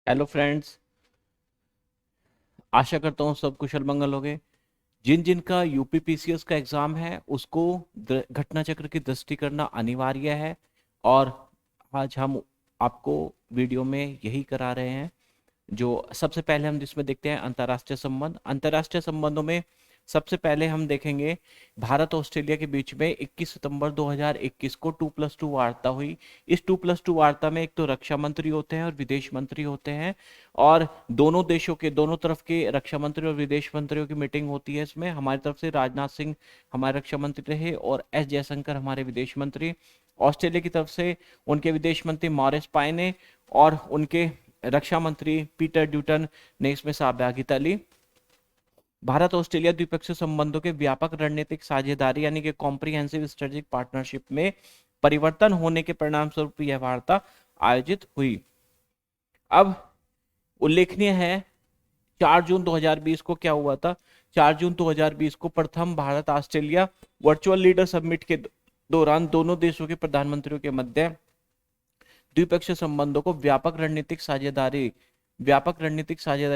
Hello friends. आशा करता हूँ सब कुशल मंगल होंगे। जिन जिन का यूपीपीसीएस का एग्जाम है उसको घटना चक्र की दृष्टि करना अनिवार्य है। और आज हम आपको वीडियो में यही करा रहे हैं। जो सबसे पहले हम जिसमें देखते हैं अंतर्राष्ट्रीय संबंध। अंतर्राष्ट्रीय संबंधों में सबसे पहले हम देखेंगे भारत ऑस्ट्रेलिया के बीच में 21 सितंबर 2021 को 2+2 वार्ता हुई। इस 2+2 वार्ता में एक तो रक्षा मंत्री होते हैं और विदेश मंत्री होते हैं। और दोनों देशों के दोनों तरफ के रक्षा मंत्री और विदेश मंत्रियों की मीटिंग होती है। इसमें हमारी तरफ से राजनाथ सिंह हमारे रक्षा मंत्री रहे और एस जयशंकर हमारे विदेश मंत्री। ऑस्ट्रेलिया की तरफ से उनके विदेश मंत्री मॉरिस पायने और उनके रक्षा मंत्री पीटर ड्यूटन ने इसमें सहभागिता ली। भारत ऑस्ट्रेलिया द्विपक्षीय संबंधों के व्यापक रणनीतिक साझेदारी यानी कि कॉम्प्रिहेंसिव स्ट्रेटेजिक पार्टनरशिप में परिवर्तन होने के परिणाम स्वरूप यह वार्ता आयोजित हुई। अब उल्लेखनीय है 4 जून 2020 को क्या हुआ था। 4 जून 2020 को प्रथम Bharat Australia virtual leader summit के दौरान दोनों देशों के प्रधानमंत्रियों के मध्य द्विपक्षीय संबंधों को व्यापक रणनीतिक साझेदारी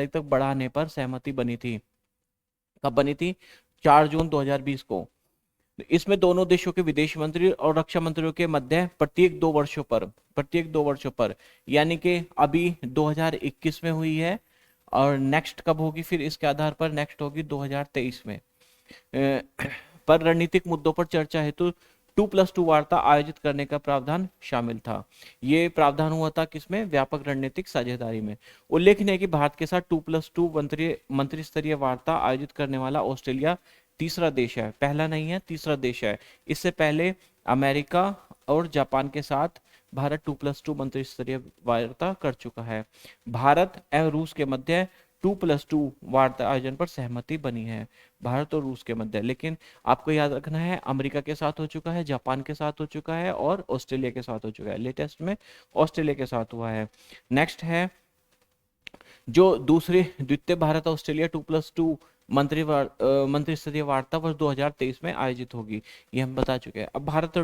तक बढ़ाने पर सहमति बनी थी। कब बनी थी? 4 जून 2020 को। इसमें दोनों देशों के विदेश मंत्री और रक्षा मंत्रियों के मध्य प्रत्येक 2 वर्षों पर यानी कि अभी 2021 में हुई है और नेक्स्ट कब होगी, फिर इसके आधार पर नेक्स्ट होगी 2023 में। पर रणनीतिक मुद्दों पर चर्चा हेतु 2+2 वार्ता आयोजित करने का प्रावधान शामिल था। ये प्रावधान हुआ था किसमें? व्यापक रणनीतिक साझेदारी में। उल्लेखनीय है कि भारत के साथ 2+2 मंत्री स्तरीय वार्ता आयोजित करने वाला ऑस्ट्रेलिया तीसरा देश है। पहला नहीं है, तीसरा देश है। इससे पहले अमेरिका और जापान के साथ भारत 2+2 मंत्री स्तरीय वार्ता कर चुका है। भारत एवं रूस के मध्य 2+2 वार्ता आयोजन पर सहमति बनी है, भारत और रूस के मध्य। लेकिन आपको याद रखना है अमेरिका के साथ हो चुका है, जापान के साथ हो चुका है और ऑस्ट्रेलिया के साथ हो चुका है। लेटेस्ट में ऑस्ट्रेलिया के साथ हुआ है। नेक्स्ट है जो दूसरे द्वितीय भारत ऑस्ट्रेलिया 2+2 मंत्री स्तरीय वार्ता वर्ष 2023 में आयोजित होगी, ये हम बता चुके हैं। अब भारत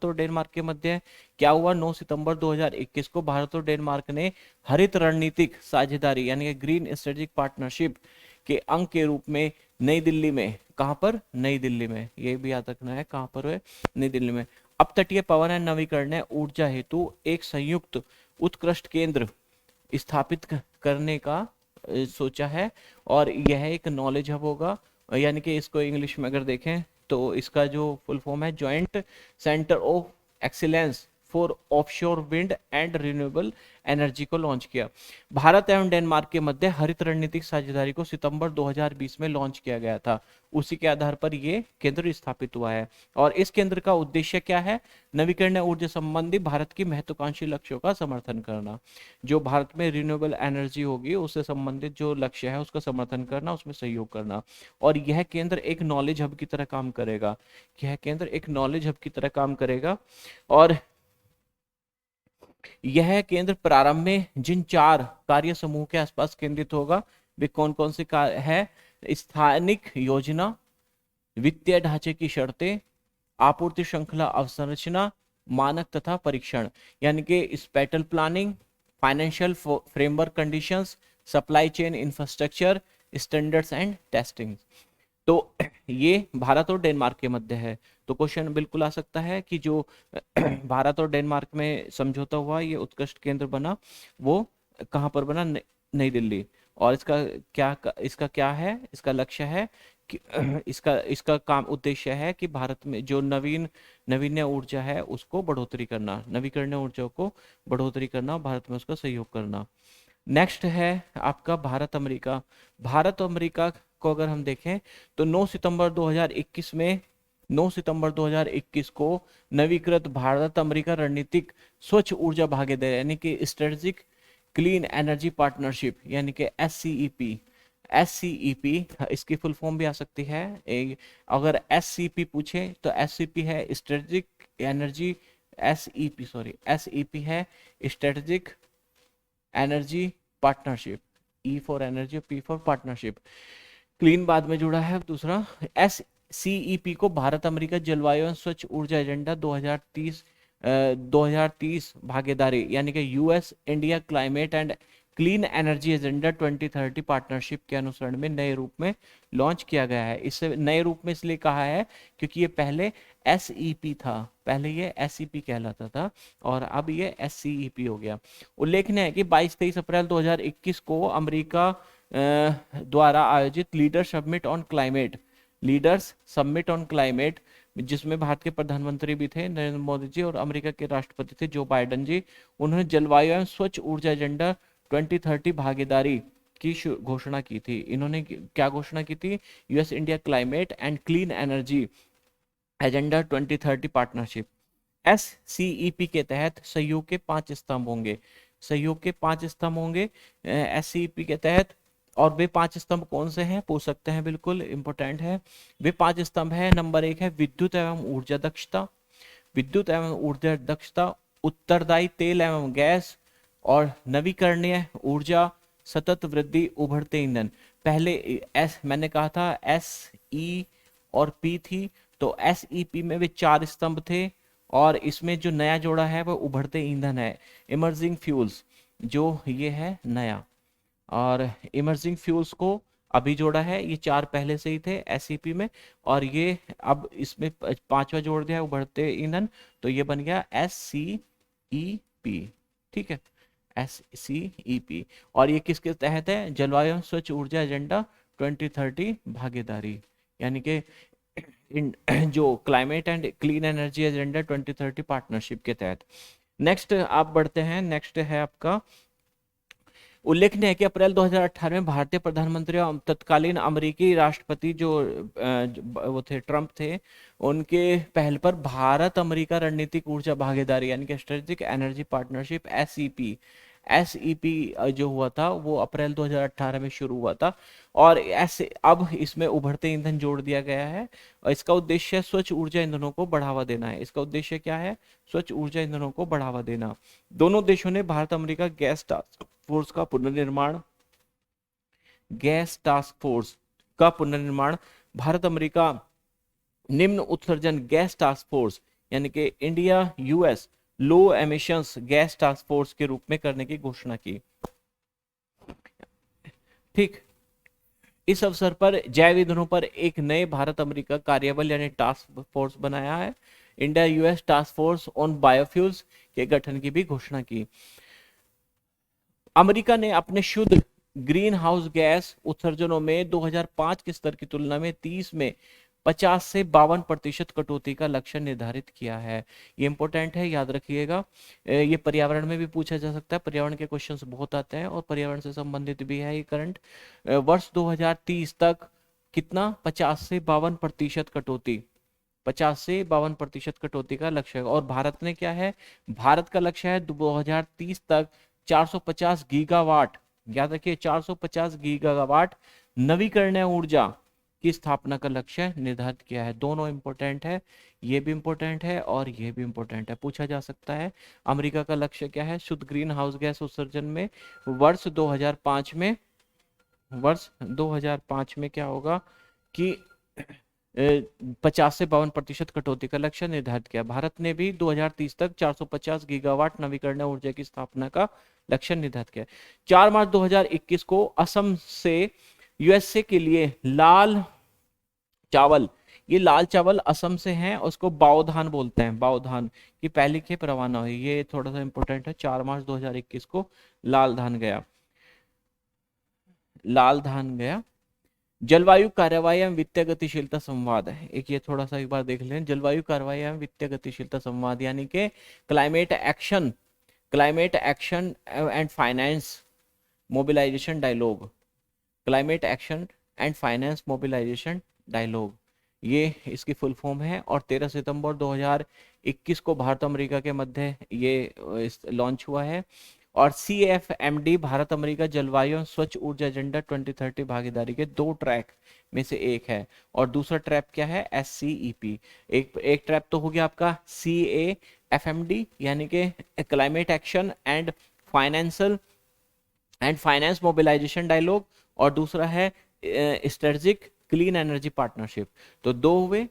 और डेनमार्क के मध्य क्या हुआ? 9 सितंबर 2021 को भारत और डेनमार्क ने हरित रणनीतिक साझेदारी यानी कि ग्रीन स्ट्रेटेजिक पार्टनरशिप के अंग के रूप में नई दिल्ली में, कहां पर? नई दिल्ली में, ये भी याद रखना है कहां पर है, नई दिल्ली में अपतटीय पवन एवं नवीकरणीय ऊर्जा हेतु एक संयुक्त उत्कृष्ट केंद्र स्थापित करने का सोचा है। और यह एक नॉलेज हब होगा, यानी कि इसको इंग्लिश में अगर देखें तो इसका जो फुल फॉर्म है joint centre of excellence for offshore wind and renewable energy को लॉन्च किया। भारत एवं डेनमार्क के मध्य हरित रणनीतिक साझेदारी को सितंबर 2020 में लॉन्च किया गया था। उसी के आधार पर यह केंद्र स्थापित हुआ है। और इस केंद्र का उद्देश्य क्या है? नवीकरणीय ऊर्जा संबंधी भारत की महत्वाकांक्षी लक्ष्यों का समर्थन करना। जो भारत में रिन्यूएबल एनर्जी होगी उससे संबंधित जो लक्ष्य है उसका समर्थन करना, उसमें सहयोग करना। और यह केंद्र एक नॉलेज हब की तरह काम करेगा। और यह केंद्र प्रारंभ में जिन 4 कार्य समूह के आसपास केंद्रित होगा वे कौन कौन से कार्य है? स्थानिक योजना, वित्तीय ढांचे की शर्तें, आपूर्ति श्रृंखला अवसंरचना, मानक तथा परीक्षण यानी कि spatial planning, financial framework conditions, supply chain infrastructure, standards and testing. तो ये भारत और डेनमार्क के मध्य है। तो क्वेश्चन बिल्कुल आ सकता है कि जो भारत और डेनमार्क में समझौता हुआ, ये उत्कृष्ट केंद्र बना, वो कहाँ पर बना? नई दिल्ली। और इसका क्या है? इसका लक्ष्य है कि इसका इसका काम उद्देश्य है कि भारत में जो नवीन ऊर्जा है उसको बढ़ोतरी करना, नवीकरणीय ऊर्जा को बढ़ोतरी करना, भारत में उसका सहयोग करना। नेक्स्ट है आपका भारत अमेरिका को अगर हम देखें तो 9 सितंबर 2021 को नवीकृत भारत अमेरिका रणनीतिक स्वच्छ ऊर्जा भागीदारी यानी कि स्ट्रेटेजिक क्लीन एनर्जी पार्टनरशिप यानी कि एससीईपी इसकी फुल फॉर्म भी आ सकती है। अगर एससीपी पूछे तो एससीपी है स्ट्रेटेजिक एनर्जी, एसईपी है strategic energy partnership, E for energy, P for partnership. Clean बाद में जुड़ा है। दूसरा एस सीईपी को भारत अमेरिका जलवायु एवं स्वच्छ ऊर्जा एजेंडा 2030 भागीदारी यानी कि US India climate and clean energy agenda 2030 partnership के अनुसरण में नए रूप में लॉन्च किया गया है। इसे नए रूप में इसलिए कहा है क्योंकि ये पहले SEP था, पहले ये SEP कहलाता था और अब ये SCEP हो गया। उल्लेखनीय है कि 22-23 अप्रैल 2021 को अमेरिका द्वारा आयोजित लीडर्स समिट ऑन क्लाइमेट, जिसमें भारत के प्रधानमंत्री भी थे नरेंद्र मोदी जी और अमेरिका के राष्ट्रपति थे जो बाइडेन जी, उन्होंने जलवायु एवं स्वच्छ ऊर्जा एजेंडा 2030 भागीदारी की घोषणा की थी। इन्होंने क्या घोषणा की थी? US India climate and clean energy agenda 2030 partnership. SCEP के तहत सहयोग के 5 स्तंभ होंगे, सहयोग के 5 स्तंभ होंगे SCEP के तहत। और वे 5 स्तंभ कौन से हैं पूछ सकते हैं, बिल्कुल इंपॉर्टेंट है। वे 5 स्तंभ है, नंबर 1 है विद्युत एवं ऊर्जा दक्षता, विद्युत एवं ऊर्जा दक्षता, उत्तरदायी तेल एवं गैस और नवीकरणीय ऊर्जा, सतत वृद्धि, उभरते ईंधन। पहले मैंने कहा था SE और P थी, तो SEP में वे 4 स्तंभ थे और इसमें जो नया जोड़ा है वो उभरते ईंधन है, इमर्जिंग फ्यूल्स, जो ये है नया। और इमर्जिंग फ्यूल्स को अभी जोड़ा है, ये 4 पहले से ही थे SEP में और ये अब इसमें 5वां जोड़ दिया है उभरते ईंधन, तो ये बन गया SCEP। ठीक है, SCEP। और ये किसके तहत है? जलवायु एवं स्वच्छ ऊर्जा एजेंडा 2030 भागीदारी, यानी कि जो climate and clean energy agenda 2030 partnership के तहत। नेक्स्ट आप बढ़ते हैं, नेक्स्ट है आपका उल्लेखनीय है कि अप्रैल 2018 में भारतीय प्रधानमंत्री और तत्कालीन अमेरिकी राष्ट्रपति जो वो थे ट्रंप थे, उनके पहल पर भारत अमेरिका रणनीतिक ऊर्जा भागीदारी यानी कि स्ट्रेटेजिक एनर्जी पार्टनरशिप SEP जो हुआ था वो अप्रैल 2018 में शुरू हुआ था। और ऐसे अब इसमें उभरते ईंधन जोड़ दिया गया है और इसका उद्देश्य स्वच्छ ऊर्जा ईंधनों को बढ़ावा देना है। इसका उद्देश्य क्या है? स्वच्छ ऊर्जा ईंधनों को बढ़ावा देना। दोनों देशों ने Bharat America gas task force का पुनर्निर्माण, भारत अमेरिका निम्न उत्सर्जन गैस टास्क फोर्स यानी कि इंडिया US लो एमिशंस गैस टास्क फोर्स के रूप में करने की घोषणा की। ठीक, इस अवसर पर जैव ईंधनों पर एक नए भारत अमेरिका कार्यबल यानी टास्क फोर्स बनाया है। India US task force on biofuels के गठन की भी घोषणा की। अमेरिका ने अपने शुद्ध ग्रीन हाउस गैस उत्सर्जनों में 2005 के स्तर की तुलना में 30 में 50 से 52% कटौती का लक्ष्य निर्धारित किया है। ये इंपॉर्टेंट है, याद रखिएगा। ये पर्यावरण में भी पूछा जा सकता है, पर्यावरण के क्वेश्चंस बहुत आते हैं और पर्यावरण से संबंधित भी है ये करंट। वर्ष 2030 तक कितना? 50 से 52% कटौती, 50 से 52% कटौती का लक्ष्य है। और भारत ने क्या है? भारत का लक्ष्य है 2030 तक 450 गीगावाट, याद रखिए 450 गीगावाट नवीकरणीय ऊर्जा की स्थापना का लक्ष्य निर्धारित किया है। दोनों इंपॉर्टेंट है, ये भी इंपॉर्टेंट है और ये भी इंपॉर्टेंट है, पूछा जा सकता है। अमेरिका का लक्ष्य क्या है? शुद्ध ग्रीन हाउस गैस उत्सर्जन में वर्ष 2005 में क्या होगा कि 50 से 52% कटौती का लक्ष्य निर्धारित किया। भारत ने भी 2030 तक 450 गीगावाट नवीकरणीय ऊर्जा की स्थापना का लक्ष्य निर्धारित किया। 4 मार्च 2021 को असम से USA के लिए लाल चावल, ये लाल चावल असम से हैं, उसको बाओधान बोलते हैं, बाओधान की पहली खेप रवाना हुई। ये थोड़ा सा इंपॉर्टेंट है। 4 मार्च 2021 को लाल धान गया। जलवायु कार्रवाई एवं वित्तीय गतिशीलता संवाद है एक, ये थोड़ा सा एक बार देख लें। जलवायु कार्रवाई एवं वित्तीय गतिशीलता संवाद यानी कि climate action and finance mobilisation dialogue, climate action and finance mobilisation dialogue, ये इसकी फुल फॉर्म है। और 13 सितंबर 2021 को भारत अमेरिका के मध्य ये लॉन्च हुआ है। और CFMD भारत अमेरिका जलवायु और स्वच्छ ऊर्जा एजेंडा 2030 भागीदारी के 2 ट्रैक में से एक है। और दूसरा ट्रैक क्या है? SCEP। एक ट्रैक तो हो गया आपका CAFMD यानी कि climate action and finance mobilisation dialogue, और दूसरा है स्ट्रेटेजिक क्लीन एनर्जी पार्टनरशिप। तो 2 हुए,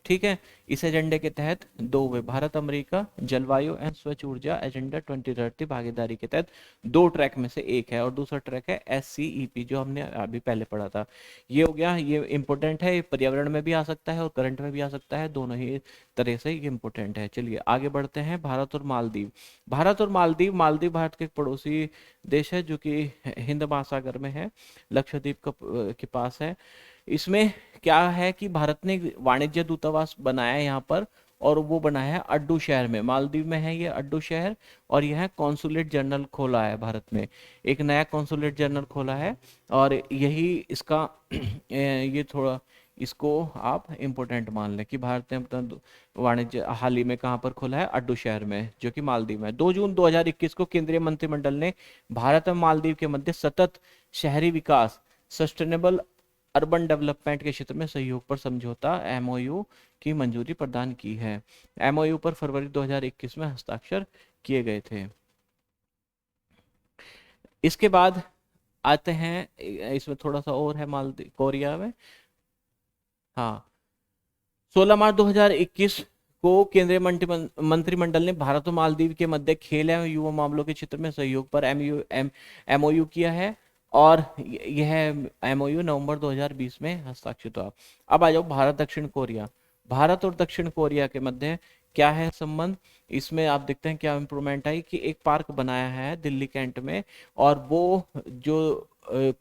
ठीक है। इस एजेंडे के तहत दो हुए, भारत अमेरिका जलवायु एंड स्वच्छ ऊर्जा एजेंडा 2030 भागीदारी के तहत दो ट्रैक में से एक है, और दूसरा ट्रैक है SCEP जो हमने अभी पहले पढ़ा था। ये हो गया, ये इंपॉर्टेंट है, ये पर्यावरण में भी आ सकता है और करंट में भी आ सकता है, दोनों ही तरह से ये इंपॉर्टेंट है। चलिए आगे बढ़ते हैं। भारत और मालदीव। भारत और मालदीव, मालदीव भारत के एक पड़ोसी देश है जो कि हिंद महासागर में है, लक्षद्वीप के पास है। इसमें क्या है कि भारत ने वाणिज्य दूतावास बनाया है यहाँ पर, और वो बना है अड्डू शहर में, मालदीव में है ये अड्डू शहर। और यह कॉन्सुलेट जनरल खोला है भारत में, एक नया कॉन्सुलेट जनरल खोला है, और यही इसका ये थोड़ा इसको आप इम्पोर्टेंट मान लें कि भारत ने अपना वाणिज्य हाल ही में कहाँ पर खोला है, अड्डू शहर में, जो कि मालदीव में। 2 जून 2021 को केंद्रीय मंत्रिमंडल ने भारत और मालदीव के मध्य सतत शहरी विकास, सस्टेनेबल अर्बन डेवलपमेंट के क्षेत्र में सहयोग पर समझौता MOU की मंजूरी प्रदान की है। MOU पर फरवरी 2021 में हस्ताक्षर किए गए थे। इसके बाद आते हैं, इसमें थोड़ा सा और है मालदीव कोरिया में। हाँ, 16 मार्च 2021 को केंद्रीय मंत्रिमंडल ने भारत और मालदीव के मध्य खेल एवं युवा मामलों के क्षेत्र में सहयोग पर MOU किया है, और यह MOU नवंबर 2020 में हस्ताक्षरित हुआ। अब आ जाओ भारत दक्षिण कोरिया। भारत और दक्षिण कोरिया के मध्य क्या है संबंध? इसमें आप देखते हैं क्या इंप्रूवमेंट आई कि एक पार्क बनाया है दिल्ली कैंट में, और वो जो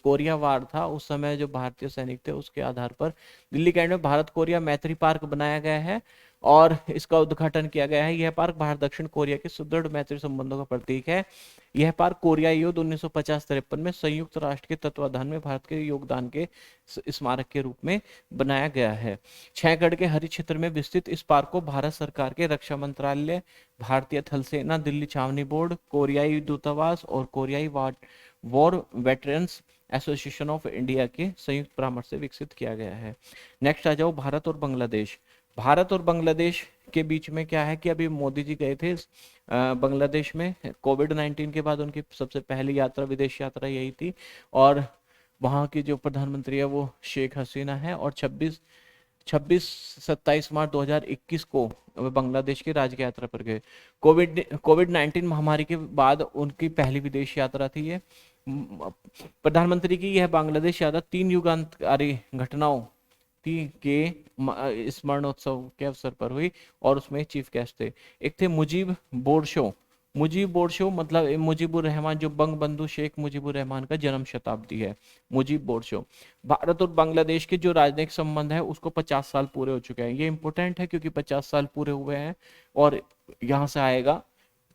कोरिया वार था उस समय जो भारतीय सैनिक थे उसके आधार पर दिल्ली कैंट में भारत कोरिया मैत्री पार्क बनाया गया है, और इसका उद्घाटन किया गया है। यह पार्क भारत दक्षिण कोरिया के सुदृढ़ मैत्री संबंधों का प्रतीक है। यह पार्क कोरियाई युद्ध 1950-53 में संयुक्त राष्ट्र के तत्वाधान में भारत के योगदान के स्मारक के रूप में बनाया गया है। 6 एकड़ के हरित क्षेत्र में विस्तृत इस पार्क को भारत सरकार के रक्षा मंत्रालय, भारतीय थल सेना, दिल्ली छावनी बोर्ड, कोरियाई दूतावास और कोरियाई war veterans association of India के संयुक्त परामर्श से विकसित किया गया है। नेक्स्ट आ जाओ भारत और बांग्लादेश। भारत और बांग्लादेश के बीच में क्या है कि अभी मोदी जी गए थे बांग्लादेश में, कोविड-19 के बाद उनकी सबसे पहली यात्रा, विदेश यात्रा यही थी, और वहाँ की जो प्रधानमंत्री है वो शेख हसीना है, और 27 मार्च 2021 को वे बांग्लादेश की राजकीय यात्रा पर गए। कोविड-19 महामारी के बाद उनकी पहली विदेश यात्रा थी ये। प्रधानमंत्री की यह बांग्लादेश यात्रा 3 युगांतकारी घटनाओं के स्मरणोत्सव के अवसर पर हुई, और उसमें चीफ गेस्ट थे। एक थे मुजीब बोर्शो। मुजीब बोर्शो मतलब मुजीबुर रहमान, जो बंगबंधु शेख मुजीबुर रहमान का जन्म शताब्दी है, मुजीब बोर्शो। भारत और बांग्लादेश के जो राजनयिक संबंध है उसको 50 साल पूरे हो चुके हैं। ये इंपॉर्टेंट है क्योंकि 50 साल पूरे हुए हैं, और यहाँ से आएगा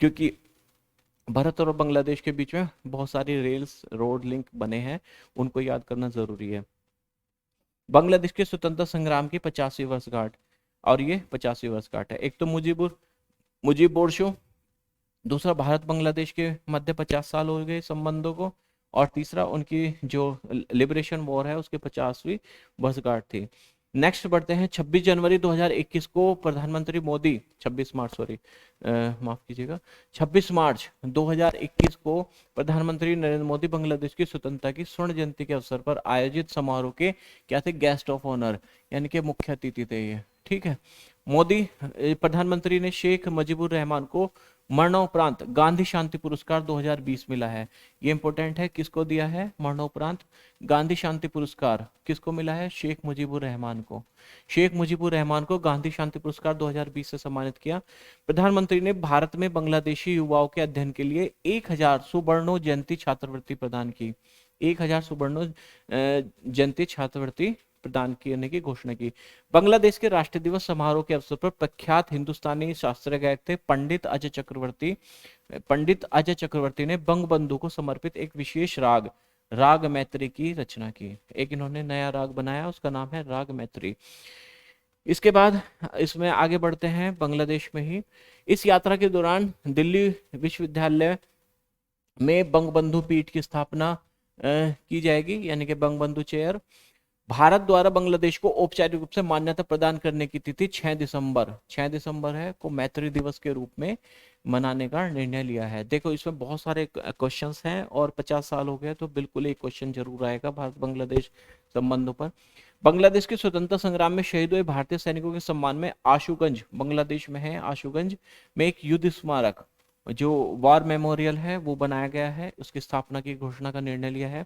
क्योंकि भारत और बांग्लादेश के बीच में बहुत सारी रेल्स, रोड लिंक बने हैं, उनको याद करना जरूरी है। बांग्लादेश के स्वतंत्रता संग्राम की 50वीं वर्षगांठ, और ये 50वीं वर्षगांठ है। एक तो मुजीब बोर्शो, दूसरा भारत बांग्लादेश के मध्य 50 साल हो गए संबंधों को, और तीसरा उनकी जो लिबरेशन वॉर है उसके 50वीं वर्षगांठ थी। नेक्स्ट बढ़ते हैं। 26 जनवरी 2021 को प्रधानमंत्री मोदी, 26 मार्च सॉरी माफ कीजिएगा, 26 मार्च 2021 को प्रधानमंत्री नरेंद्र मोदी बांग्लादेश की स्वतंत्रता की स्वर्ण जयंती के अवसर पर आयोजित समारोह के क्या थे, गेस्ट ऑफ ऑनर, यानी कि मुख्य अतिथि थे ये। ठीक है, मोदी प्रधानमंत्री ने शेख मुजीबुर रहमान को मरणोपरांत गांधी शांति पुरस्कार 2020 मिला है। ये इंपॉर्टेंट है, किसको दिया है मरणोपरांत गांधी शांति पुरस्कार, किसको मिला है, शेख मुजीबुर रहमान को। शेख मुजीबुर रहमान को गांधी शांति पुरस्कार 2020 से सम्मानित किया। प्रधानमंत्री ने भारत में बांग्लादेशी युवाओं के अध्ययन के लिए 1000 सुवर्णो जयंती छात्रवृत्ति प्रदान की। 1000 सुवर्णो जयंती छात्रवृत्ति प्रदान करने की घोषणा की। बांग्लादेश के राष्ट्रीय दिवस समारोह के अवसर पर प्रख्यात हिंदुस्तानी शास्त्रीय गायक थे पंडित अजय चक्रवर्ती ने बंगबंधु को समर्पित एक विशेष राग मैत्री की रचना की। एक इन्होंने नया राग बनाया, उसका नाम है राग मैत्री। इसके बाद इसमें आगे बढ़ते हैं बांग्लादेश में ही। इस यात्रा के दौरान दिल्ली विश्वविद्यालय में बंगबंधु पीठ की स्थापना की जाएगी, यानी कि बंगबंधु चेयर। भारत द्वारा बांग्लादेश को औपचारिक रूप से मान्यता प्रदान करने की तिथि 6 दिसंबर है को मैत्री दिवस के रूप में मनाने का निर्णय लिया है। देखो इसमें बहुत सारे क्वेश्चंस हैं, और 50 साल हो गए तो बिल्कुल एक क्वेश्चन जरूर आएगा भारत बांग्लादेश संबंधों पर। बांग्लादेश के स्वतंत्रता संग्राम में शहीद हुए भारतीय सैनिकों के सम्मान में आशुगंज, बांग्लादेश में है आशुगंज में एक युद्ध स्मारक जो वॉर मेमोरियल है वो बनाया गया है, उसकी स्थापना की घोषणा का निर्णय लिया है।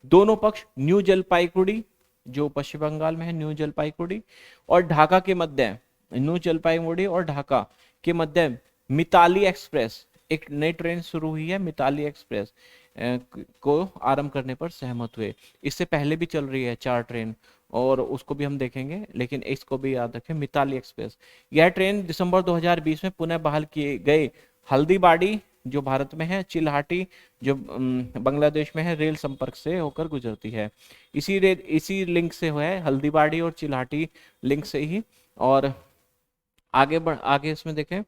दोनों पक्ष न्यू जलपाईगुड़ी जो पश्चिम बंगाल में है, न्यू जलपाईगुड़ी और ढाका के मध्य, न्यू जलपाईगुड़ी और ढाका के मध्य मिताली एक्सप्रेस, एक नई ट्रेन शुरू हुई है मिताली एक्सप्रेस को आरंभ करने पर सहमत हुए। इससे पहले भी चल रही है 4 ट्रेन और उसको भी हम देखेंगे, लेकिन इसको भी याद रखें, मिताली एक्सप्रेस। यह ट्रेन दिसंबर 2020 में पुनः बहाल किए गए हल्दीबाड़ी जो भारत में है, चिल्हाटी जो बांग्लादेश में है, रेल संपर्क से होकर गुजरती है। इसी लिंक से हुआ है, हल्दीबाड़ी और चिल्हाटी लिंक से ही। और आगे इसमें देखें,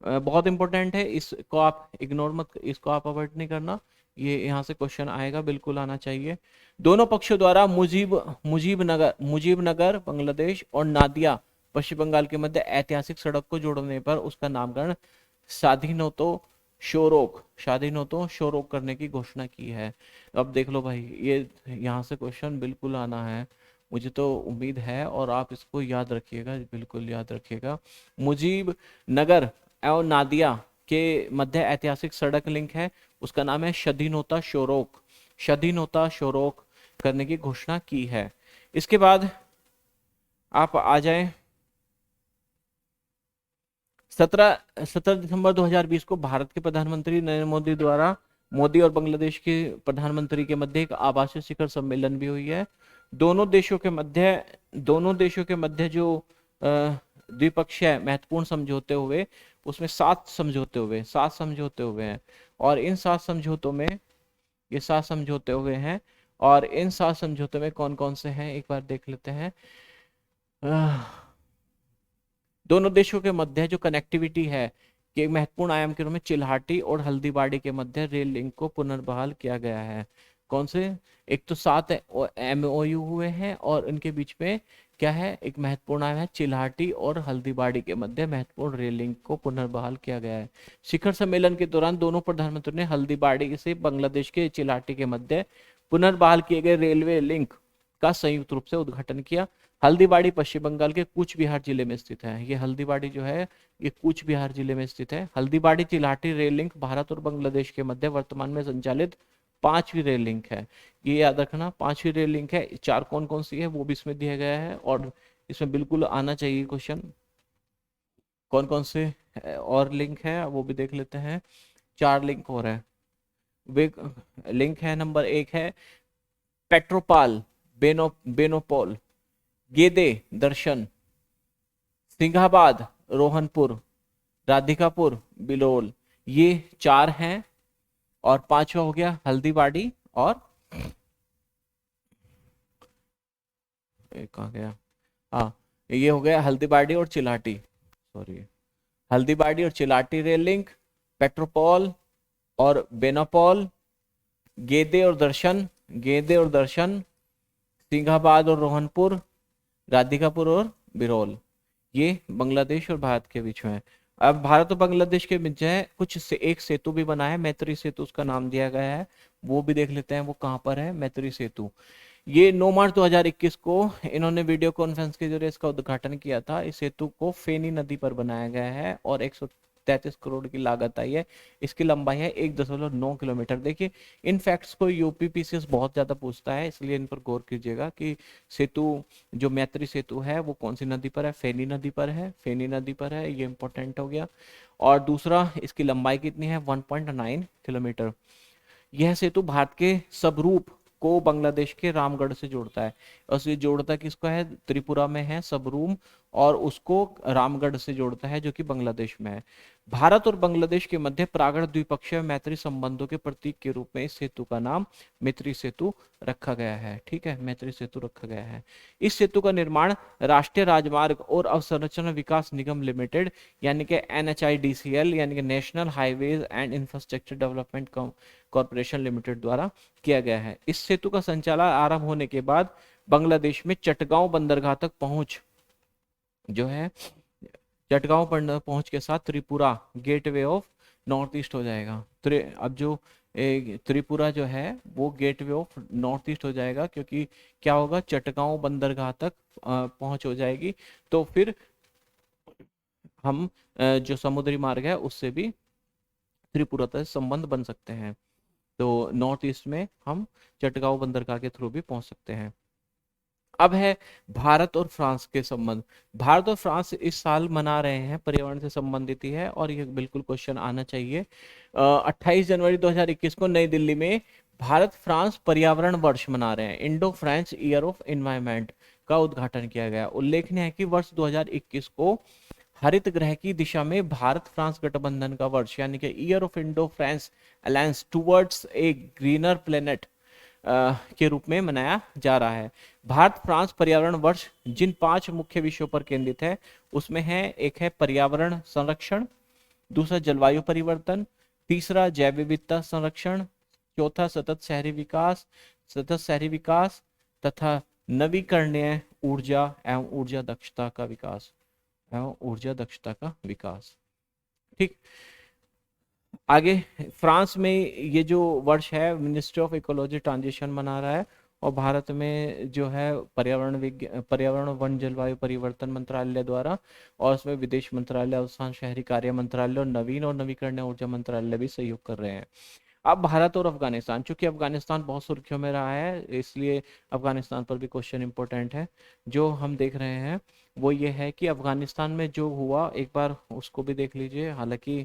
बहुत इंपॉर्टेंट है, इसको आप इग्नोर मत, इसको आप अवॉइड नहीं करना, ये यहाँ से क्वेश्चन आएगा, बिल्कुल आना चाहिए। दोनों पक्षों द्वारा मुजीब नगर बांग्लादेश और नादिया पश्चिम बंगाल के मध्य ऐतिहासिक सड़क को जोड़ने पर उसका नामकरण शाधीनोतो शोरोक करने की घोषणा की है। अब देख लो भाई, ये यहाँ से क्वेश्चन बिल्कुल आना है, मुझे तो उम्मीद है, और आप इसको याद रखिएगा, बिल्कुल याद रखिएगा। मुजीब नगर और नादिया के मध्य ऐतिहासिक सड़क लिंक है, उसका नाम है शाधीनोता शोरोक करने की घोषणा की है। इसके बाद आप आ जाएं 17 दिसंबर 2020 को भारत के प्रधानमंत्री नरेंद्र मोदी द्वारा मोदी और बांग्लादेश के प्रधानमंत्री के मध्य एक आवासीय शिखर सम्मेलन भी हुई है। दोनों देशों के मध्य जो द्विपक्षीय महत्वपूर्ण समझौते हुए, उसमें 7 समझौते हुए हैं, और इन 7 समझौतों में ये 7 समझौते हुए हैं, और इन 7 समझौतों में कौन कौन से हैं एक बार देख लेते हैं। दोनों देशों के मध्य जो कनेक्टिविटी है कि महत्वपूर्ण आयाम के रूप में चिल्हाटी और हल्दीबाड़ी के मध्य रेल लिंक को पुनर्बहाल किया गया है। कौन से? एक तो 7 MOU हुए हैं, और इनके बीच में क्या है, एक महत्वपूर्ण आयाम है चिल्हाटी और हल्दीबाड़ी के मध्य महत्वपूर्ण रेल लिंक को पुनर्बहाल किया गया है। शिखर सम्मेलन के दौरान दोनों प्रधानमंत्री ने हल्दीबाड़ी से बांग्लादेश के चिल्हाटी के मध्य पुनर्बहाल किए गए रेलवे लिंक का संयुक्त रूप से उद्घाटन किया। हल्दीबाड़ी पश्चिम बंगाल के कूच बिहार जिले में स्थित है। ये हल्दीबाड़ी जो है ये कूच बिहार जिले में स्थित है। हल्दीबाड़ी चिल्हाटी रेल लिंक भारत और बांग्लादेश के मध्य वर्तमान में संचालित 5वीं रेल लिंक है। ये याद रखना, 5वीं रेल लिंक है। 4 कौन कौन सी है वो भी इसमें दिया गया है, और इसमें बिल्कुल आना चाहिए क्वेश्चन, कौन कौन से और लिंक है वो भी देख लेते हैं। 4 लिंक हो रहा है। वे लिंक है, नंबर 1 है पेट्रोपाल बेनोपोल, गेदे दर्शन, सिंघाबाद रोहनपुर, राधिकापुर बिलोल, ये 4 हैं। और 5वां हो गया हल्दीबाड़ी, और एक आ गया, हाँ ये हो गया हल्दीबाड़ी और चिल्हाटी, सॉरी हल्दीबाड़ी और चिल्हाटी रेल लिंक, पेट्रोपोल और बेनापोल, गेदे और दर्शन, सिंघाबाद और रोहनपुर, राधिकापुर और बिरोल, ये बांग्लादेश और भारत के बीच में है। अब भारत और बांग्लादेश के बीच है कुछ से एक सेतु भी बना है, मैत्री सेतु उसका नाम दिया गया है, वो भी देख लेते हैं वो कहाँ पर है मैत्री सेतु। ये 9 मार्च 2021 को इन्होंने वीडियो कॉन्फ्रेंस के जरिए इसका उद्घाटन किया था। इस सेतु को फेनी नदी पर बनाया गया है और 133 करोड़ की लागत आई है। इसकी लंबाई है 1.9 किलोमीटर। देखिए इन फैक्ट्स को यूपीपीसीएस बहुत ज्यादा पूछता है, इसलिए इन पर गौर कीजिएगा कि सेतु जो मैत्री सेतु है वो कौन सी नदी पर है, फेनी नदी पर है, ये इंपॉर्टेंट हो गया। और दूसरा इसकी लंबाई कितनी है, 1.9 किलोमीटर। यह सेतु भारत के सबरूप को बांग्लादेश के रामगढ़ से जोड़ता है, और ये जोड़ता किसको है, त्रिपुरा में है सबरूम, और उसको रामगढ़ से जोड़ता है जो कि बांग्लादेश में है। भारत और बांग्लादेश के मध्य प्रागढ़ द्विपक्षीय मैत्री संबंधों के प्रतीक के रूप में इस सेतु का नाम मैत्री सेतु रखा गया है। ठीक है, मैत्री सेतु रखा गया है। इस सेतु का निर्माण राष्ट्रीय राजमार्ग और अवसंरचना विकास निगम लिमिटेड यानी कि NHIDCL यानी कि national highways and infrastructure development corporation limited द्वारा किया गया है। इस सेतु का संचालन आरंभ होने के बाद बांग्लादेश में चटगांव बंदरगाह तक पहुंच जो है, चटगांव पहुंच के साथ Tripura gateway of north east हो जाएगा। अब जो त्रिपुरा जो है वो गेटवे ऑफ नॉर्थ ईस्ट हो जाएगा, क्योंकि क्या होगा, चटगांव बंदरगाह तक पहुंच हो जाएगी। तो फिर हम जो समुद्री मार्ग है उससे भी त्रिपुरा तक संबंध बन सकते हैं। तो नॉर्थ ईस्ट में हम चटगांव बंदरगाह के थ्रू भी पहुंच सकते हैं। अब है भारत और फ्रांस के संबंध। भारत और फ्रांस इस साल मना रहे हैं, पर्यावरण से संबंधित ही है और ये बिल्कुल क्वेश्चन आना चाहिए। 28 जनवरी 2021 को नई दिल्ली में भारत फ्रांस पर्यावरण वर्ष मना रहे हैं। Indo French year of environment का उद्घाटन किया गया। उल्लेखनीय है कि वर्ष 2021 को हरित ग्रह की दिशा में भारत फ्रांस गठबंधन का वर्ष यानी कि year of Indo France alliance towards a greener planet के रूप में मनाया जा रहा है। भारत फ्रांस पर्यावरण वर्ष जिन 5 मुख्य विषयों पर केंद्रित है उसमें है, एक है पर्यावरण संरक्षण, दूसरा जलवायु परिवर्तन, तीसरा जैव विविधता संरक्षण, चौथा सतत शहरी विकास तथा नवीकरणीय ऊर्जा एवं ऊर्जा दक्षता का विकास। ठीक, आगे फ्रांस में ये जो वर्ष है मिनिस्ट्री ऑफ इकोलॉजी ट्रांजिशन मना रहा है, और भारत में जो है पर्यावरण वन जलवायु परिवर्तन मंत्रालय द्वारा, और उसमें विदेश मंत्रालय, अवसान शहरी कार्य मंत्रालय और नवीन और नवीकरणीय ऊर्जा मंत्रालय भी सहयोग कर रहे हैं। अब भारत और अफगानिस्तान, चूंकि अफगानिस्तान बहुत सुर्खियों में रहा है इसलिए अफगानिस्तान पर भी क्वेश्चन इंपॉर्टेंट है। जो हम देख रहे हैं वो ये है कि अफगानिस्तान में जो हुआ, एक बार उसको भी देख लीजिए। हालांकि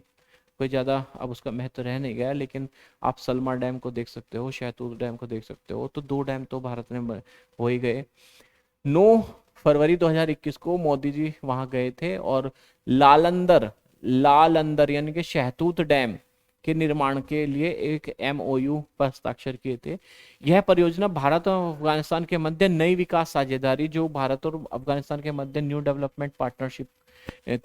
कोई ज़्यादा अब उसका महत्व रह नहीं गया, लेकिन आप सलमा डैम को देख सकते हो, शहतूत डैम को देख सकते हो, तो 2 डैम तो भारत में हो ही गए। 9 फरवरी 2021 को मोदी जी वहां गए थे और लाल अंदर यानी कि शहतूत डैम के निर्माण के लिए एक MOU पर हस्ताक्षर किए थे। यह परियोजना भारत और अफगानिस्तान के मध्य नई विकास साझेदारी, जो भारत और अफगानिस्तान के मध्य न्यू डेवलपमेंट पार्टनरशिप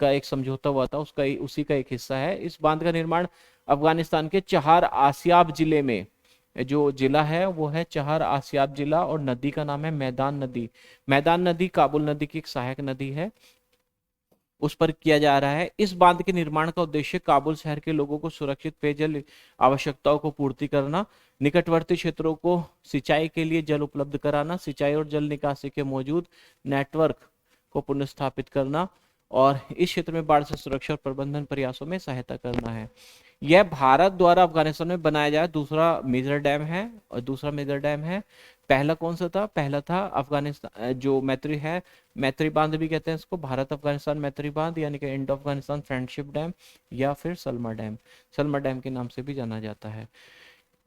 का एक समझौता हुआ था, उसका उसी का एक हिस्सा है। इस बांध का निर्माण अफगानिस्तान के चहार आसियाब जिले में, जो जिला है वो है चहार आसियाब जिला, और नदी का नाम है मैदान नदी। मैदान नदी काबुल नदी की एक सहायक नदी है, उस पर किया जा रहा है। इस बांध के निर्माण का उद्देश्य काबुल शहर के लोगों को सुरक्षित पेयजल आवश्यकताओं को पूर्ति करना, निकटवर्ती क्षेत्रों को सिंचाई के लिए जल उपलब्ध कराना, सिंचाई और जल निकासी के मौजूद नेटवर्क को पुनर्स्थापित करना, और इस क्षेत्र में बाढ़ से सुरक्षा और प्रबंधन प्रयासों में सहायता करना है। यह भारत द्वारा अफगानिस्तान में बनाया जाए दूसरा मेजर डैम है, और दूसरा मेजर डैम है। पहला कौन सा था? पहला था अफगानिस्तान जो मैत्री है, मैत्री बांध भी कहते हैं इसको, भारत अफगानिस्तान मैत्री बांध यानी कि इंडो अफगानिस्तान फ्रेंडशिप डैम, या फिर सलमा डैम के नाम से भी जाना जाता है।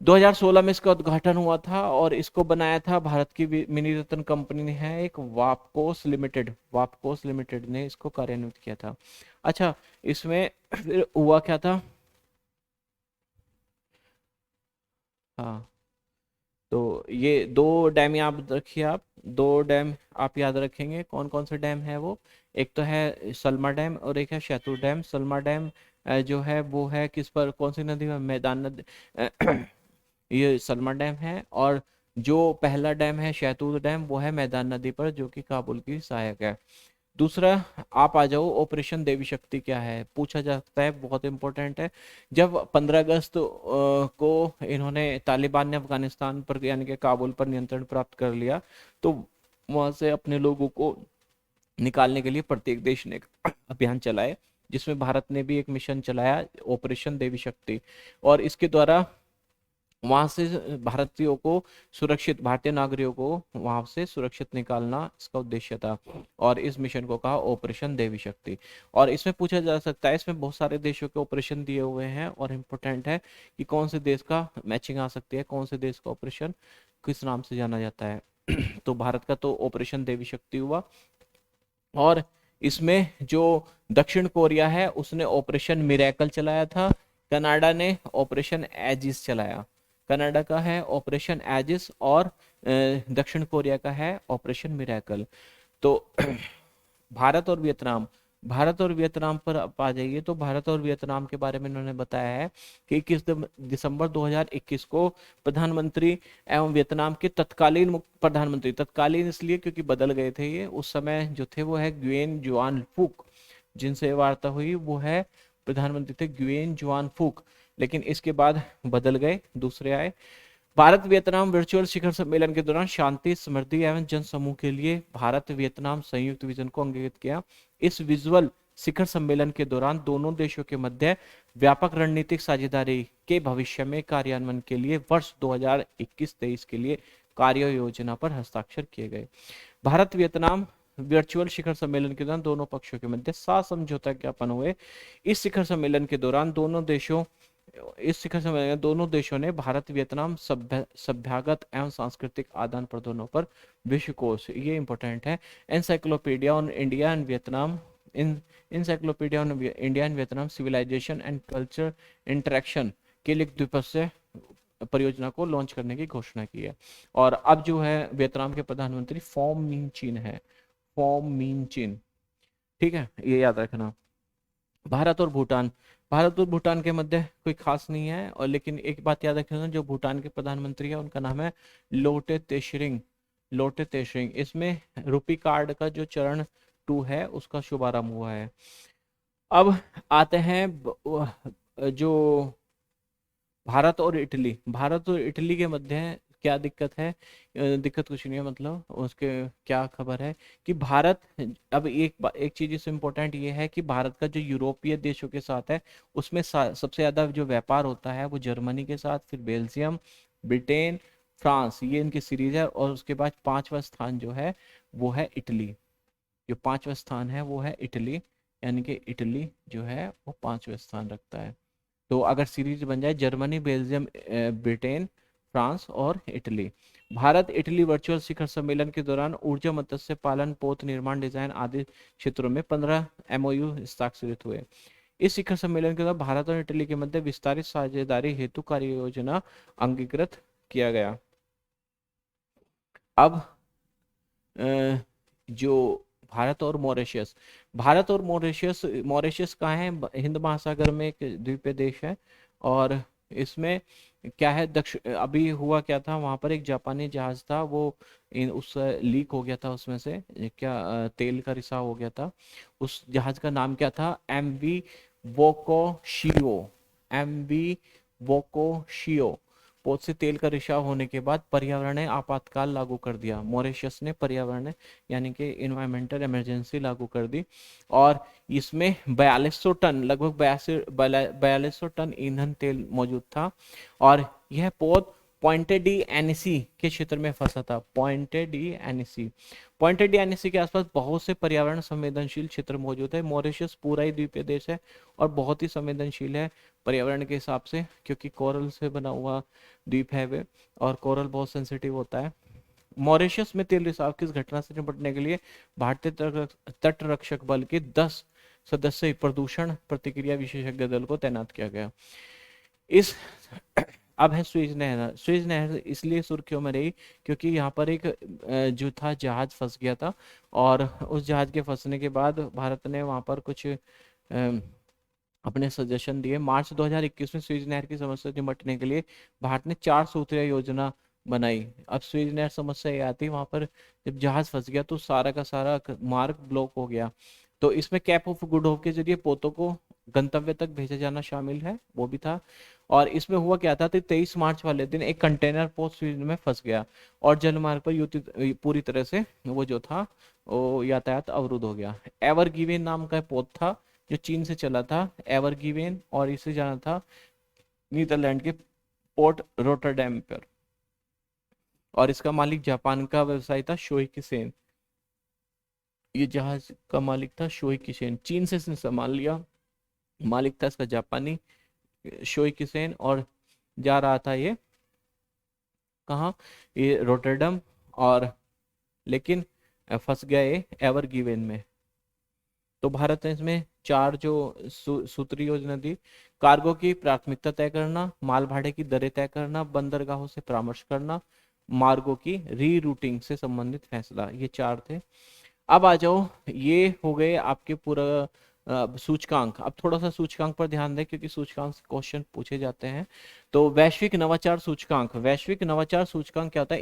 2016 में इसका उद्घाटन हुआ था और इसको बनाया था भारत की मिनी रत्न कंपनी है एक, वापकोस लिमिटेड ने इसको कार्यान्वित किया था। अच्छा, इसमें फिर हुआ क्या था? हाँ, तो ये 2 डैम याद रखिए आप, 2 डैम आप याद रखेंगे। कौन कौन से डैम है वो? एक तो है सलमा डैम और एक है शहतूत डैम। सलमा डैम जो है वो है किस पर, कौन सी नदी में? मैदान नदी ये सलमा डैम है। और जो पहला डैम है शहतूत डैम, वो है मैदान नदी पर, जो कि काबुल की सहायक है। दूसरा, आप आ जाओ, ऑपरेशन देवी शक्ति क्या है पूछा जाता है, बहुत इंपॉर्टेंट है। जब 15 अगस्त को इन्होंने, तालिबान ने अफगानिस्तान पर यानी कि काबुल पर नियंत्रण प्राप्त कर लिया, तो वहां से अपने लोगों को निकालने के लिए प्रत्येक देश ने एक अभियान चलाए, जिसमें भारत ने भी एक मिशन चलाया, ऑपरेशन देवी शक्ति। और इसके द्वारा वहां से भारतीयों को सुरक्षित, भारतीय नागरिकों को वहां से सुरक्षित निकालना इसका उद्देश्य था, और इस मिशन को कहा ऑपरेशन देवी शक्ति। और इसमें पूछा जा सकता है, इसमें बहुत सारे देशों के ऑपरेशन दिए हुए हैं, और इम्पोर्टेंट है कि कौन से देश का मैचिंग आ सकती है, कौन से देश का ऑपरेशन किस नाम से जाना जाता है। तो भारत का तो ऑपरेशन देवी शक्ति हुआ, और इसमें जो दक्षिण कोरिया है उसने ऑपरेशन मिरेकल चलाया था, कनाडा ने ऑपरेशन एजिस चलाया। कनाडा का है ऑपरेशन एजिस, और दक्षिण कोरिया का है ऑपरेशन मिरेकल। तो भारत और वियतनाम पर आप आ जाइए, तो भारत और वियतनाम के बारे में इन्होंने बताया है कि 21 दिसंबर 2021 को प्रधानमंत्री एवं वियतनाम के तत्कालीन प्रधानमंत्री, तत्कालीन इसलिए क्योंकि बदल गए थे ये, उस समय जो थे वो है ग्वेन जुआन फूक, जिनसे वार्ता हुई वो है प्रधानमंत्री थे ग्वेन जुआन फूक। लेकिन इसके बाद बदल गए, दूसरे आए। भारत वियतनाम वर्चुअल शिखर सम्मेलन के दौरान शांति, समृद्धि एवं जन समूह के लिए भारत वियतनाम संयुक्त विजन को अंकित किया। इस विजुअल शिखर सम्मेलन के दौरान दोनों देशों के मध्य व्यापक रणनीतिक साझेदारी के भविष्य में कार्यान्वयन के लिए वर्ष 2021-23 के लिए कार्य योजना पर हस्ताक्षर किए गए। भारत वियतनाम वर्चुअल शिखर सम्मेलन के दौरान दोनों पक्षों के मध्य 7 समझौता ज्ञापन हुए। इस शिखर सम्मेलन के दौरान दोनों देशों ने भारत वियतनाम सभ्यतागत एवं सांस्कृतिक आदान प्रदानों पर विश्व कोश, ये इंपॉर्टेंट है, encyclopedia on India and Vietnam encyclopedia on India and Vietnam civilisation and culture interaction के लिए द्विपक्षीय परियोजना को लॉन्च करने की घोषणा की है। और अब जो है वियतनाम के प्रधानमंत्री फॉम मिन चिन है, फॉम मिन चिन, ठीक है, ये याद रखना। भारत और भूटान के मध्य कोई खास नहीं है, और लेकिन एक बात याद रखना, जो भूटान के प्रधानमंत्री है उनका नाम है लोटे तेशरिंग, लोटे तेशरिंग। इसमें रुपी कार्ड का जो चरण 2 है उसका शुभारंभ हुआ है। अब आते हैं जो भारत और इटली के मध्य क्या दिक्कत है। दिक्कत कुछ नहीं है, मतलब उसके क्या खबर है कि भारत, अब एक चीज इसमें इम्पोर्टेंट ये है कि भारत का जो यूरोपीय देशों के साथ है उसमें सबसे ज्यादा जो व्यापार होता है वो जर्मनी के साथ, फिर बेल्जियम, ब्रिटेन, फ्रांस, ये इनकी सीरीज है। और उसके बाद 5वां स्थान जो है वो है इटली, जो 5वां स्थान है वो है इटली, यानी कि इटली जो है वो 5वां स्थान रखता है। तो अगर सीरीज बन जाए जर्मनी, बेल्जियम, ब्रिटेन, फ्रांस और इटली। भारत इटली वर्चुअल शिखर सम्मेलन के दौरान ऊर्जा, मत्स्य पालन, पोत निर्माण, डिजाइन आदि क्षेत्रों में 15 MOU हस्ताक्षरित हुए। इस शिखर सम्मेलन के दौरान भारत और इटली के मध्य विस्तारित साझेदारी हेतु कार्य योजना अंगीकृत किया गया। अब जो भारत और मॉरिशस कहाँ है? हिंद महासागर में एक द्वीपीय देश है। और इसमें क्या है, अभी हुआ क्या था, वहां पर एक जापानी जहाज था, वो उस लीक हो गया था, उसमें से क्या तेल का रिसाव हो गया था। उस जहाज का नाम क्या था? MV वोकोशियो। पोत से तेल का रिसाव होने के बाद पर्यावरण ने आपातकाल लागू कर दिया। मॉरिशस ने पर्यावरण यानी कि इन्वायरमेंटल इमरजेंसी लागू कर दी, और इसमें 4200 टन, लगभग 4200 टन ईंधन तेल मौजूद था। और यह पोत पॉइंटे डी एनिसी के क्षेत्र में फंसा था। पॉइंटे डी एनिसी के आसपास बहुत से पर्यावरण संवेदनशील क्षेत्र मौजूद है। मॉरिशस पूरा ही द्वीपीय देश है और बहुत ही संवेदनशील है पर्यावरण के हिसाब से, क्योंकि कोरल से बना हुआ द्वीप है वे, और कोरल बहुत सेंसिटिव होता है। मॉरिशस में तेल रिसाव की इस घटना से निपटने के लिए भारतीय तट रक्षक बल के 10 सदस्य प्रदूषण प्रतिक्रिया विशेषज्ञ दल को तैनात किया गया। इस अब है स्वेज नहर इसलिए सुर्खियों में रही क्योंकि यहाँ पर एक जो था जहाज फंस गया था, और उस जहाज के फंसने के बाद भारत ने वहां पर कुछ अपने सजेशन दिए। मार्च 2021 में स्वेज नहर की समस्या से निपटने के लिए भारत ने 4 सूत्रीय योजना बनाई। अब स्वेज नहर समस्या ये आती, वहां पर जब जहाज फंस गया तो सारा का सारा मार्ग ब्लॉक हो गया। तो इसमें कैप ऑफ गुड होप के जरिए पोतों को गंतव्य तक भेजा जाना शामिल है, वो भी था। और इसमें हुआ क्या था, 23 मार्च वाले दिन एक कंटेनर पोत स्वेज में फंस गया और जलमार्ग पर पूरी तरह से वो जो था वो यातायात अवरुद्ध हो गया। एवर गिवेन नाम का पोत था जो चीन से चला था, एवर गिवेन, और इसे जाना था नीदरलैंड के पोर्ट रोटरडैम पर, और इसका मालिक जापान का व्यवसाय था शोइकी सेन। ये जहाज का मालिक था शोइकी सेन, चीन से इसने संभाल लिया। मालिक था इसका जापानी शोइकी सेन, और जा रहा था ये कहाँ, ये रोटरडम, और लेकिन फंस गया ये एवर गिवेन में। तो भारत ने इसमें 4 जो सूत्री योजना दी। कार्गो की प्राथमिकता तय करना, माल भाड़े की दरें तय करना, बंदरगाहों से परामर्श करना, मार्गों की रीरूटिंग से संबंधित फैसला, ये 4 थे। अब आ जाओ, ये हो गए आपके पूरा सूचकांक। अब थोड़ा सा सूचकांक पर ध्यान दें क्योंकि सूचकांक से क्वेश्चन पूछे जाते हैं। तो वैश्विक नवाचार सूचकांक क्या होता है?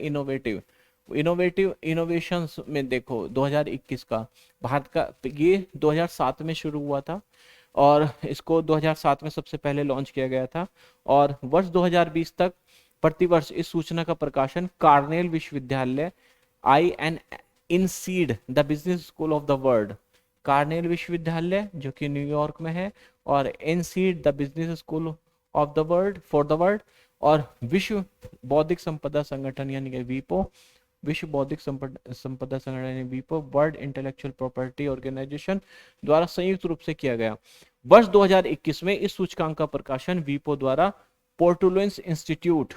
इनोवेशंस में देखो 2021 का भारत का, ये 2007 में शुरू हुआ था, और इसको 2007 में सबसे पहले लॉन्च किया गया था। और वर्ष 2020 तक प्रतिवर्ष इस सूचना का प्रकाशन कार्नेल विश्वविद्यालय आई एन INSEAD the business school of the world, Cornell विश्वविद्यालय जो कि न्यूयॉर्क में है, और INSEAD the business school of the world for the world, और विश्व बौद्धिक संपदा संगठन यानी कि वीपो, विश्व बौद्धिक संपदा संगठन यानी वीपो, वर्ल्ड इंटेलेक्चुअल प्रॉपर्टी ऑर्गेनाइजेशन द्वारा संयुक्त रूप से किया गया। वर्ष 2021 में इस सूचकांक का प्रकाशन वीपो द्वारा पोर्टुलेंस इंस्टीट्यूट,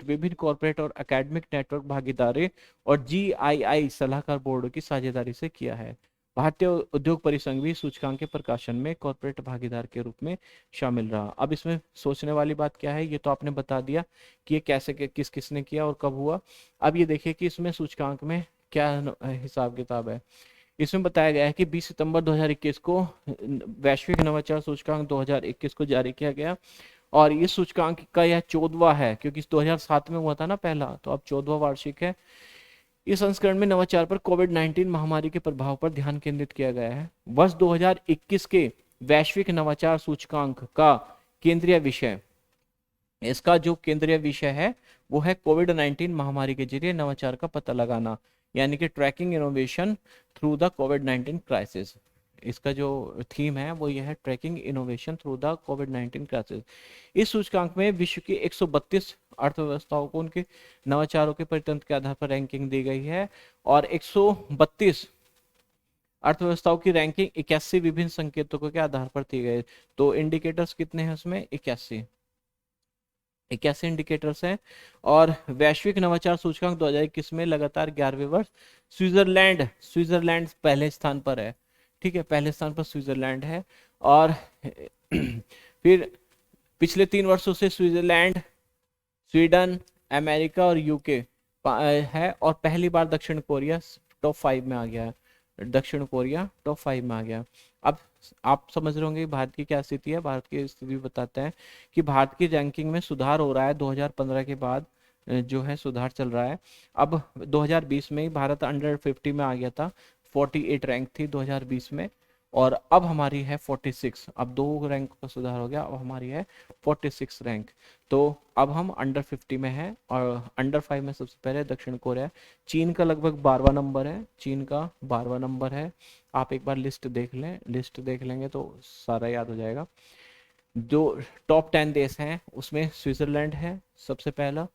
विभिन्न कॉर्पोरेट और एकेडमिक नेटवर्क भागीदारी और जीआईआई सलाहकार बोर्डों की साझेदारी से किया है। भारतीय उद्योग परिसंघ भी सूचकांक के प्रकाशन में कॉर्पोरेट भागीदार के रूप में शामिल रहा। अब इसमें सोचने वाली बात क्या है, ये तो आपने बता दिया कि ये कैसे किस किसने किया और कब हुआ। अब ये देखिए कि इसमें सूचकांक में क्या हिसाब किताब है। इसमें बताया गया है कि 20 सितंबर 2021 को वैश्विक नवाचार सूचकांक 2021 को जारी किया गया, और इस सूचकांक का यह 14वां है, क्योंकि 2007 में हुआ था ना पहला, तो अब 14वां वार्षिक है। इस संस्करण में नवाचार पर कोविड-19 महामारी के प्रभाव पर ध्यान केंद्रित किया गया है। वर्ष 2021 के वैश्विक नवाचार सूचकांक का केंद्रीय विषय, इसका जो केंद्रीय विषय है वो है कोविड-19 महामारी के जरिए नवाचार का पता लगाना, यानी कि ट्रैकिंग इनोवेशन थ्रू द कोविड-19 क्राइसिस। इसका जो थीम है वो यह है ट्रैकिंग इनोवेशन थ्रू द कोविड-19 क्राइसिस। इस सूचकांक में विश्व की 132 अर्थव्यवस्थाओं को उनके नवाचारों के परितंत्र के आधार पर रैंकिंग दी गई है, और 132 अर्थव्यवस्थाओं की रैंकिंग 81 विभिन्न संकेतकों के आधार पर दी गई। तो इंडिकेटर्स कितने हैं उसमें? 81 इंडिकेटर्स हैं। और वैश्विक नवाचार सूचकांक 2021 में लगातार 11वें वर्ष स्विट्जरलैंड पहले स्थान पर है। ठीक है, पहले स्थान पर स्विट्जरलैंड है। और फिर पिछले 3 वर्षों से स्विट्जरलैंड, स्वीडन, अमेरिका और यूके है, और पहली बार दक्षिण कोरिया टॉप 5 में आ गया है। दक्षिण कोरिया टॉप 5 में आ गया। अब आप समझ रहे होंगे भारत की क्या स्थिति है। भारत की स्थिति बताते हैं कि भारत की रैंकिंग में सुधार हो रहा है 2015 के बाद, जो है सुधार चल रहा है। अब 2020 में ही भारत अंडर 50 में आ गया था, 48 रैंक थी 2020 में, और अब हमारी है 46। अब 2 रैंक का सुधार हो गया, अब हमारी है 46 रैंक। तो अब हम अंडर 50 में है, और अंडर 5 में सबसे पहले दक्षिण कोरिया है। चीन का लगभग 12वां नंबर है, चीन का 12वां नंबर है। आप एक बार लिस्ट देख लें, लिस्ट देख लेंगे तो सारा याद हो जाएगा। जो टॉप 10 देश हैं उसमें स्विट्जरलैंड है सबसे पहला,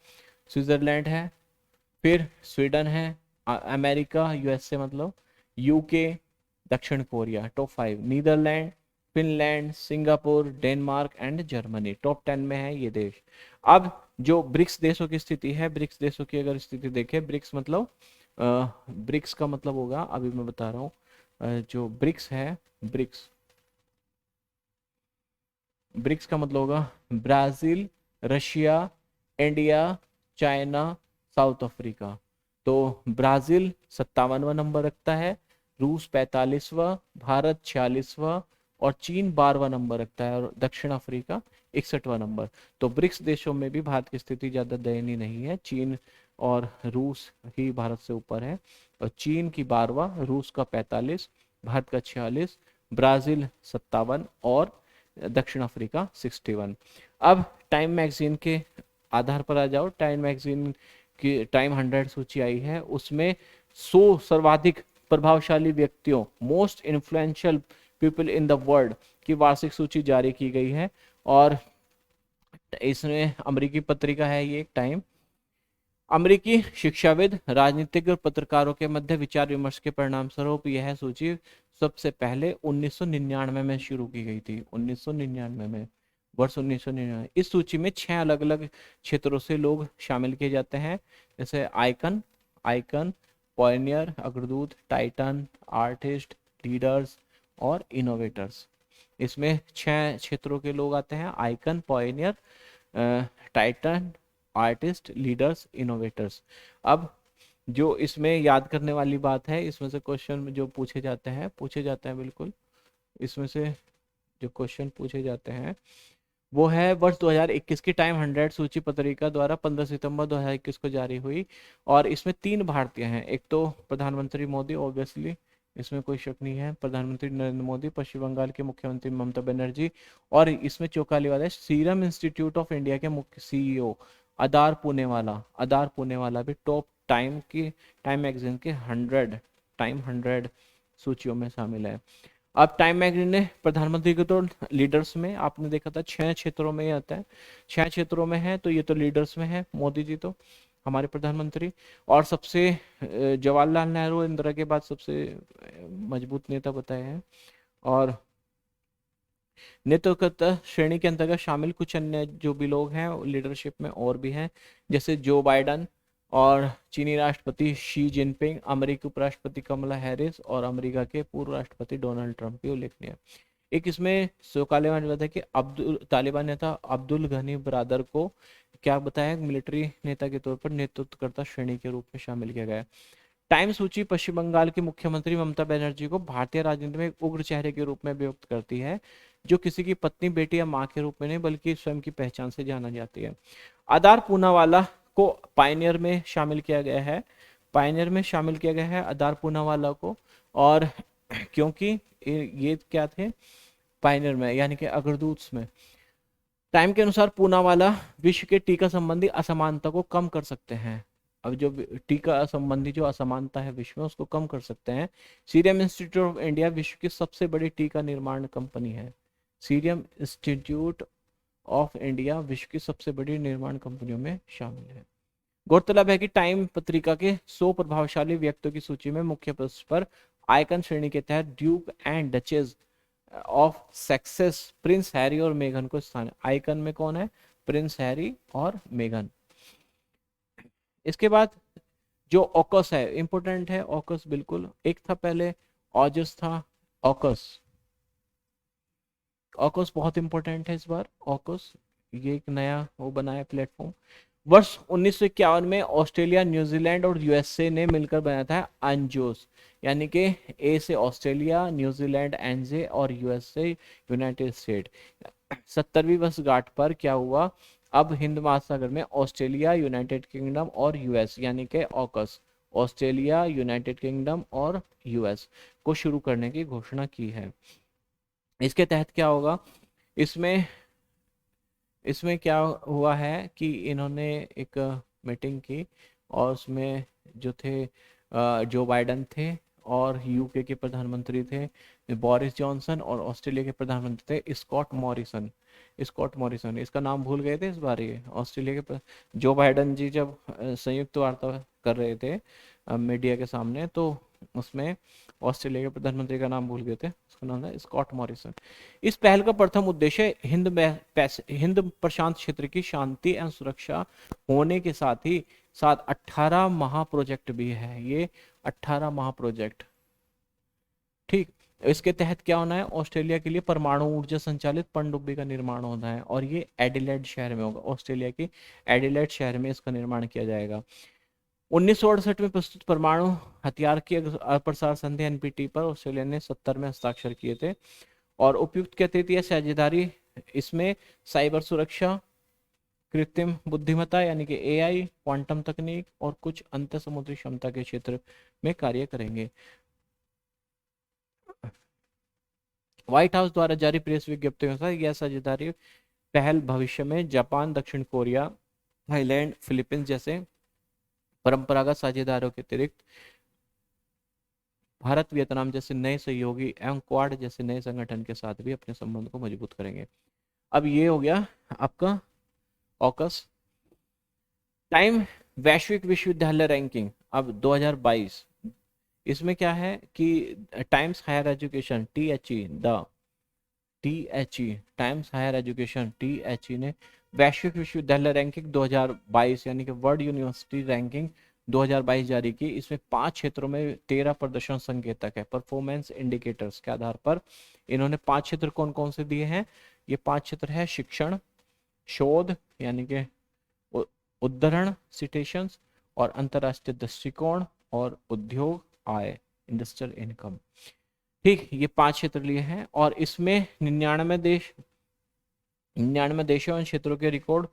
स्विट्जरलैंड है, फिर स्वीडन है, अमेरिका यूएसए मतलब, यूके, दक्षिण Korea top 5, Netherlands, Finland, Singapore, Denmark and Germany top 10 में है ये देश। अब जो ब्रिक्स देशों की स्थिति है, ब्रिक्स देशों की अगर स्थिति देखें, ब्रिक्स मतलब ब्रिक्स का मतलब होगा, अभी मैं बता रहा हूँ, जो ब्रिक्स है, ब्रिक्स का मतलब होगा Brazil, Russia, India, China, south Africa. तो ब्राजील 57वां नंबर रखता है, रूस 45वां, भारत 46वां, और चीन 12वां नंबर रखता है, और दक्षिण अफ्रीका 61वां नंबर। तो ब्रिक्स देशों में भी भारत की स्थिति ज्यादा दयनीय नहीं है। चीन और रूस ही भारत से ऊपर है, और चीन की 12वां, रूस का 45, भारत का 46, ब्राजील 57 और दक्षिण अफ्रीका 61। अब टाइम मैगजीन के आधार पर आ जाओ। टाइम मैगजीन की टाइम 100 सूची आई है, उसमें 100 सर्वाधिक प्रभावशाली व्यक्तियों, most influential people in the world की वार्षिक सूची जारी की गई है। और इसमें अमेरिकी पत्रिका है ये टाइम। अमेरिकी शिक्षाविद, राजनीतिक और पत्रकारों के मध्य विचार विमर्श के परिणाम स्वरूप यह सूची सबसे पहले 1999 में शुरू की गई थी। 1999 में, वर्ष 1999। इस सूची में 6 अलग अलग क्षेत्रों से लोग शामिल किए जाते हैं, जैसे आइकन, पॉयनियर, अग्रदूत, टाइटन, आर्टिस्ट, लीडर्स और इनोवेटर्स। इसमें 6 क्षेत्रों के लोग आते हैं, icon, pioneer, titan, artist, leaders, innovators. अब जो इसमें याद करने वाली बात है, इसमें से क्वेश्चन जो पूछे जाते हैं बिल्कुल, इसमें से जो क्वेश्चन पूछे जाते हैं वो है वर्ष 2021 की टाइम 100 सूची पत्रिका द्वारा 15 सितंबर 2021 को जारी हुई, और इसमें 3 भारतीय हैं। एक तो प्रधानमंत्री मोदी ऑब्वियसली इसमें कोई शक नहीं है। प्रधानमंत्री नरेंद्र मोदी, पश्चिम बंगाल के मुख्यमंत्री ममता बनर्जी, और इसमें चौंकाने वाला है सीरम इंस्टीट्यूट ऑफ इंडिया के मुख्य सीईओ अदार पूनेवाला। अदार पूनेवाला भी टॉप टाइम मैगजीन के 100 सूचियों में शामिल है। अब टाइम मैगजीन ने प्रधानमंत्री के तो लीडर्स में आपने देखा था 6 क्षेत्रों में ये आता है, 6 क्षेत्रों में है, तो ये तो लीडर्स में है मोदी जी तो हमारे प्रधानमंत्री। और सबसे जवाहरलाल नेहरू इंदिरा के बाद सबसे मजबूत नेता बताए हैं। और नेतृत्व श्रेणी के अंतर्गत शामिल कुछ अन्य जो भी लोग हैं लीडरशिप में और भी हैं, जैसे जो बाइडन और चीनी राष्ट्रपति शी जिनपिंग, अमेरिकी उपराष्ट्रपति कमला हैरिस और अमेरिका के पूर्व राष्ट्रपति डोनाल्ड ट्रंप भी उल्लेखनीय है। एक इसमें सौकाले में बताया कि तालिबान नेता अब्दुल गनी बरादर को क्या बताया, मिलिट्री नेता के तौर पर नेतृत्वकर्ता श्रेणी के रूप में शामिल किया गया। टाइम सूची पश्चिम बंगाल की मुख्यमंत्री ममता बनर्जी को भारतीय राजनीति में एक उग्र चेहरे के रूप में अभिव्यक्त करती है, जो किसी की पत्नी, बेटी या मां के रूप में नहीं बल्कि स्वयं की पहचान से जाना जाती है। आदार पूनावाला को पायनियर में शामिल किया गया है, पायनियर में शामिल किया गया है आदार पूनावाला को, और क्योंकि ये क्या थे पायनियर में, यानी कि अग्रदूत में। टाइम के अनुसार पूनावाला विश्व के टीका संबंधी असमानता को कम कर सकते हैं। अब जो टीका संबंधी जो असमानता है विश्व में उसको कम कर सकते हैं। सीरम इंस्टीट्यूट ऑफ इंडिया विश्व की सबसे बड़ी टीका निर्माण कंपनी है। सीरम इंस्टीट्यूट ऑफ इंडिया विश्व की सबसे बड़ी निर्माण कंपनियों में शामिल है। गौरतलब है कि टाइम पत्रिका के 100 प्रभावशाली व्यक्तियों की सूची में मुख्य पृष्ठ पर आइकन श्रेणी के तहत Duke and duchess of success Prince Harry और मेघन को स्थान। आइकन में कौन है? प्रिंस हैरी और मेघन। इसके बाद जो ऑकस है इंपोर्टेंट है, ऑकस बिल्कुल, एक था पहले ऑजस था, ऑकस, ऑकस बहुत इंपॉर्टेंट है इस बार। ऑकस ये एक नया वो बनाया प्लेटफॉर्म। वर्ष 1951 में ऑस्ट्रेलिया, न्यूजीलैंड और यूएसए ने मिलकर बनाया था अंजोस, यानी कि ए से ऑस्ट्रेलिया, न्यूजीलैंड एनजे और यूएसए यूनाइटेड स्टेट। 70वीं वर्षगांठ पर क्या हुआ, अब हिंद महासागर में ऑस्ट्रेलिया, यूनाइटेड किंगडम और यूएस, यानी कि ऑकस, ऑस्ट्रेलिया, यूनाइटेड किंगडम और यूएस को शुरू करने की घोषणा की है। इसके तहत क्या होगा, इसमें इसमें क्या हुआ है कि इन्होंने एक मीटिंग की और उसमें जो थे जो बाइडन थे और यूके के प्रधानमंत्री थे बोरिस जॉनसन और ऑस्ट्रेलिया के प्रधानमंत्री थे स्कॉट मॉरिसन। स्कॉट मॉरिसन इसका नाम भूल गए थे इस बार। ये ऑस्ट्रेलिया के जो बाइडन जी जब संयुक्त वार्ता कर रहे थे मीडिया के सामने, तो उसमें ऑस्ट्रेलिया के प्रधानमंत्री का नाम भूल गए थे, उसका नाम है स्कॉट मॉरिसन। इस पहल का प्रथम उद्देश्य हिंद प्रशांत क्षेत्र की शांति एवं सुरक्षा होने के साथ ही साथ 18 महा प्रोजेक्ट भी है। ये 18 महा प्रोजेक्ट, ठीक। इसके तहत क्या होना है, ऑस्ट्रेलिया के लिए परमाणु ऊर्जा संचालित पनडुब्बी का निर्माण होना है और ये एडिलेड शहर में होगा। ऑस्ट्रेलिया की एडिलेड शहर में इसका निर्माण किया जाएगा। 1968 में प्रस्तुत परमाणु हथियार की अप्रसार संधि एनपीटी पर ऑस्ट्रेलिया ने 70 में हस्ताक्षर किए थे। और उपयुक्त के तृतीय साझेदारी इसमें साइबर सुरक्षा, कृत्रिम बुद्धिमत्ता यानी कि एआई, क्वांटम तकनीक और कुछ अंतर समुद्री क्षमता के क्षेत्र में कार्य करेंगे। व्हाइट हाउस द्वारा जारी प्रेस विज्ञप्ति के अनुसार यह साझेदारी पहल भविष्य में जापान, दक्षिण कोरिया, थाईलैंड, फिलीपींस जैसे परंपरागत साझेदारों के अतिरिक्त भारत, वियतनाम जैसे नए सहयोगी एवं क्वाड जैसे नए संगठन के साथ भी अपने संबंध को मजबूत करेंगे। अब ये हो गया आपका ऑकस। टाइम वैश्विक विश्वविद्यालय रैंकिंग अब 2022, इसमें क्या है कि Times Higher Education THE Times Higher Education THE ने वैश्विक विश्वविद्यालय रैंकिंग 2022 यानी कि वर्ल्ड यूनिवर्सिटी रैंकिंग 2022 जारी की। इसमें 5 क्षेत्रों में 13 प्रदर्शन संकेतक है, परफॉर्मेंस इंडिकेटर्स के आधार पर इन्होंने 5 क्षेत्र कौन कौन से दिए हैं। ये 5 क्षेत्र है शिक्षण, शोध यानी कि उद्धरण सिटेशंस, और अंतरराष्ट्रीय दृष्टिकोण, और उद्योग आय इंडस्ट्रियल इनकम, ठीक। ये 5 क्षेत्र लिए हैं और इसमें 99 देशों और क्षेत्रों के रिकॉर्ड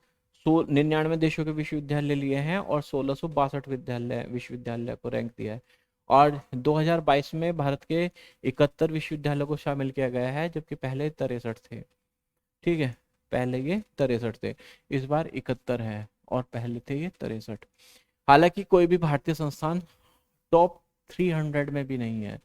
99 देशों के विश्वविद्यालय लिए हैं और 1662 विश्वविद्यालय को रैंक दिया है। और 2022 में भारत के 71 विश्वविद्यालयों को शामिल किया गया है, जबकि पहले 63 थे। ठीक है, पहले ये 63 थे, इस बार 71 है, और पहले थे ये 63। हालांकि कोई भी भारतीय संस्थान टॉप 300 में भी नहीं है,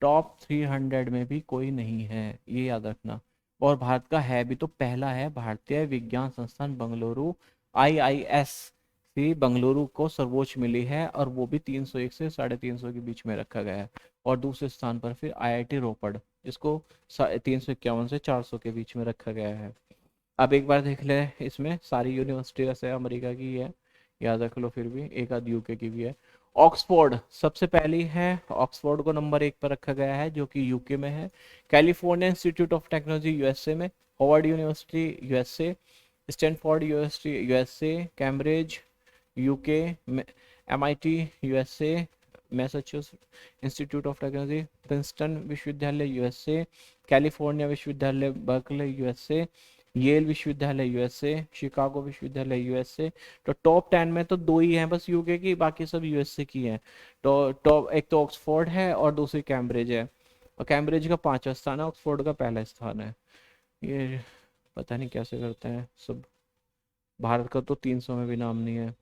टॉप 300 में भी कोई नहीं है, ये याद रखना। और भारत का है भी तो पहला है, भारतीय विज्ञान संस्थान बेंगलुरु, आईआईएस सी बेंगलुरु को सर्वोच्च मिली है, और वो भी 301 से 350 के बीच में रखा गया है। और दूसरे स्थान पर फिर आईआईटी रोपड़, इसको 351 से 400 के बीच में रखा गया है। अब एक बार देख ले, इसमें सारी यूनिवर्सिटी वैसे अमेरिका की है, याद रख लो, फिर भी एक आध यूके की भी है। ऑक्सफोर्ड सबसे पहली है, ऑक्सफोर्ड को नंबर 1 पर रखा गया है, जो कि यूके में है। California Institute of Technology USA में, Harvard University USA, Stanford University USA, Cambridge UK, MIT USA, Massachusetts Institute of Technology, Princeton विश्वविद्यालय यूएसए, कैलिफोर्निया विश्वविद्यालय बर्कले यूएसए, येल विश्वविद्यालय यूएसए, शिकागो विश्वविद्यालय यूएसए। तो टॉप 10 में तो दो ही हैं बस यूके की, बाकी सब यूएसए की हैं। तो टॉप एक तो ऑक्सफोर्ड है और दूसरी कैम्ब्रिज है, और कैम्ब्रिज का 5वां स्थान है, ऑक्सफोर्ड का पहला स्थान है। ये पता नहीं कैसे करते हैं सब। भारत का तो 300 में भी नाम नहीं है।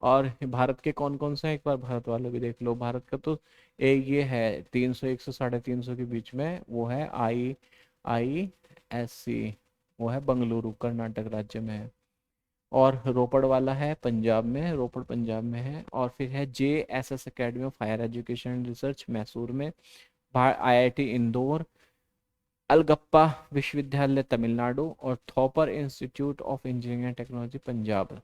और भारत के कौन कौन से हैं, एक बार भारत वाले भी देख लो। भारत का तो एक ये है 301 से 350 के बीच में, वो है IISc, वो है बंगलुरु कर्नाटक राज्य में है। और रोपड़ वाला है पंजाब में, रोपड़ पंजाब में है। और फिर है JSS academy of higher education and research Mysore में, IIT इंदौर, अलगप्पा विश्वविद्यालय तमिलनाडु, और Thapar institute of engineering and technology Punjab,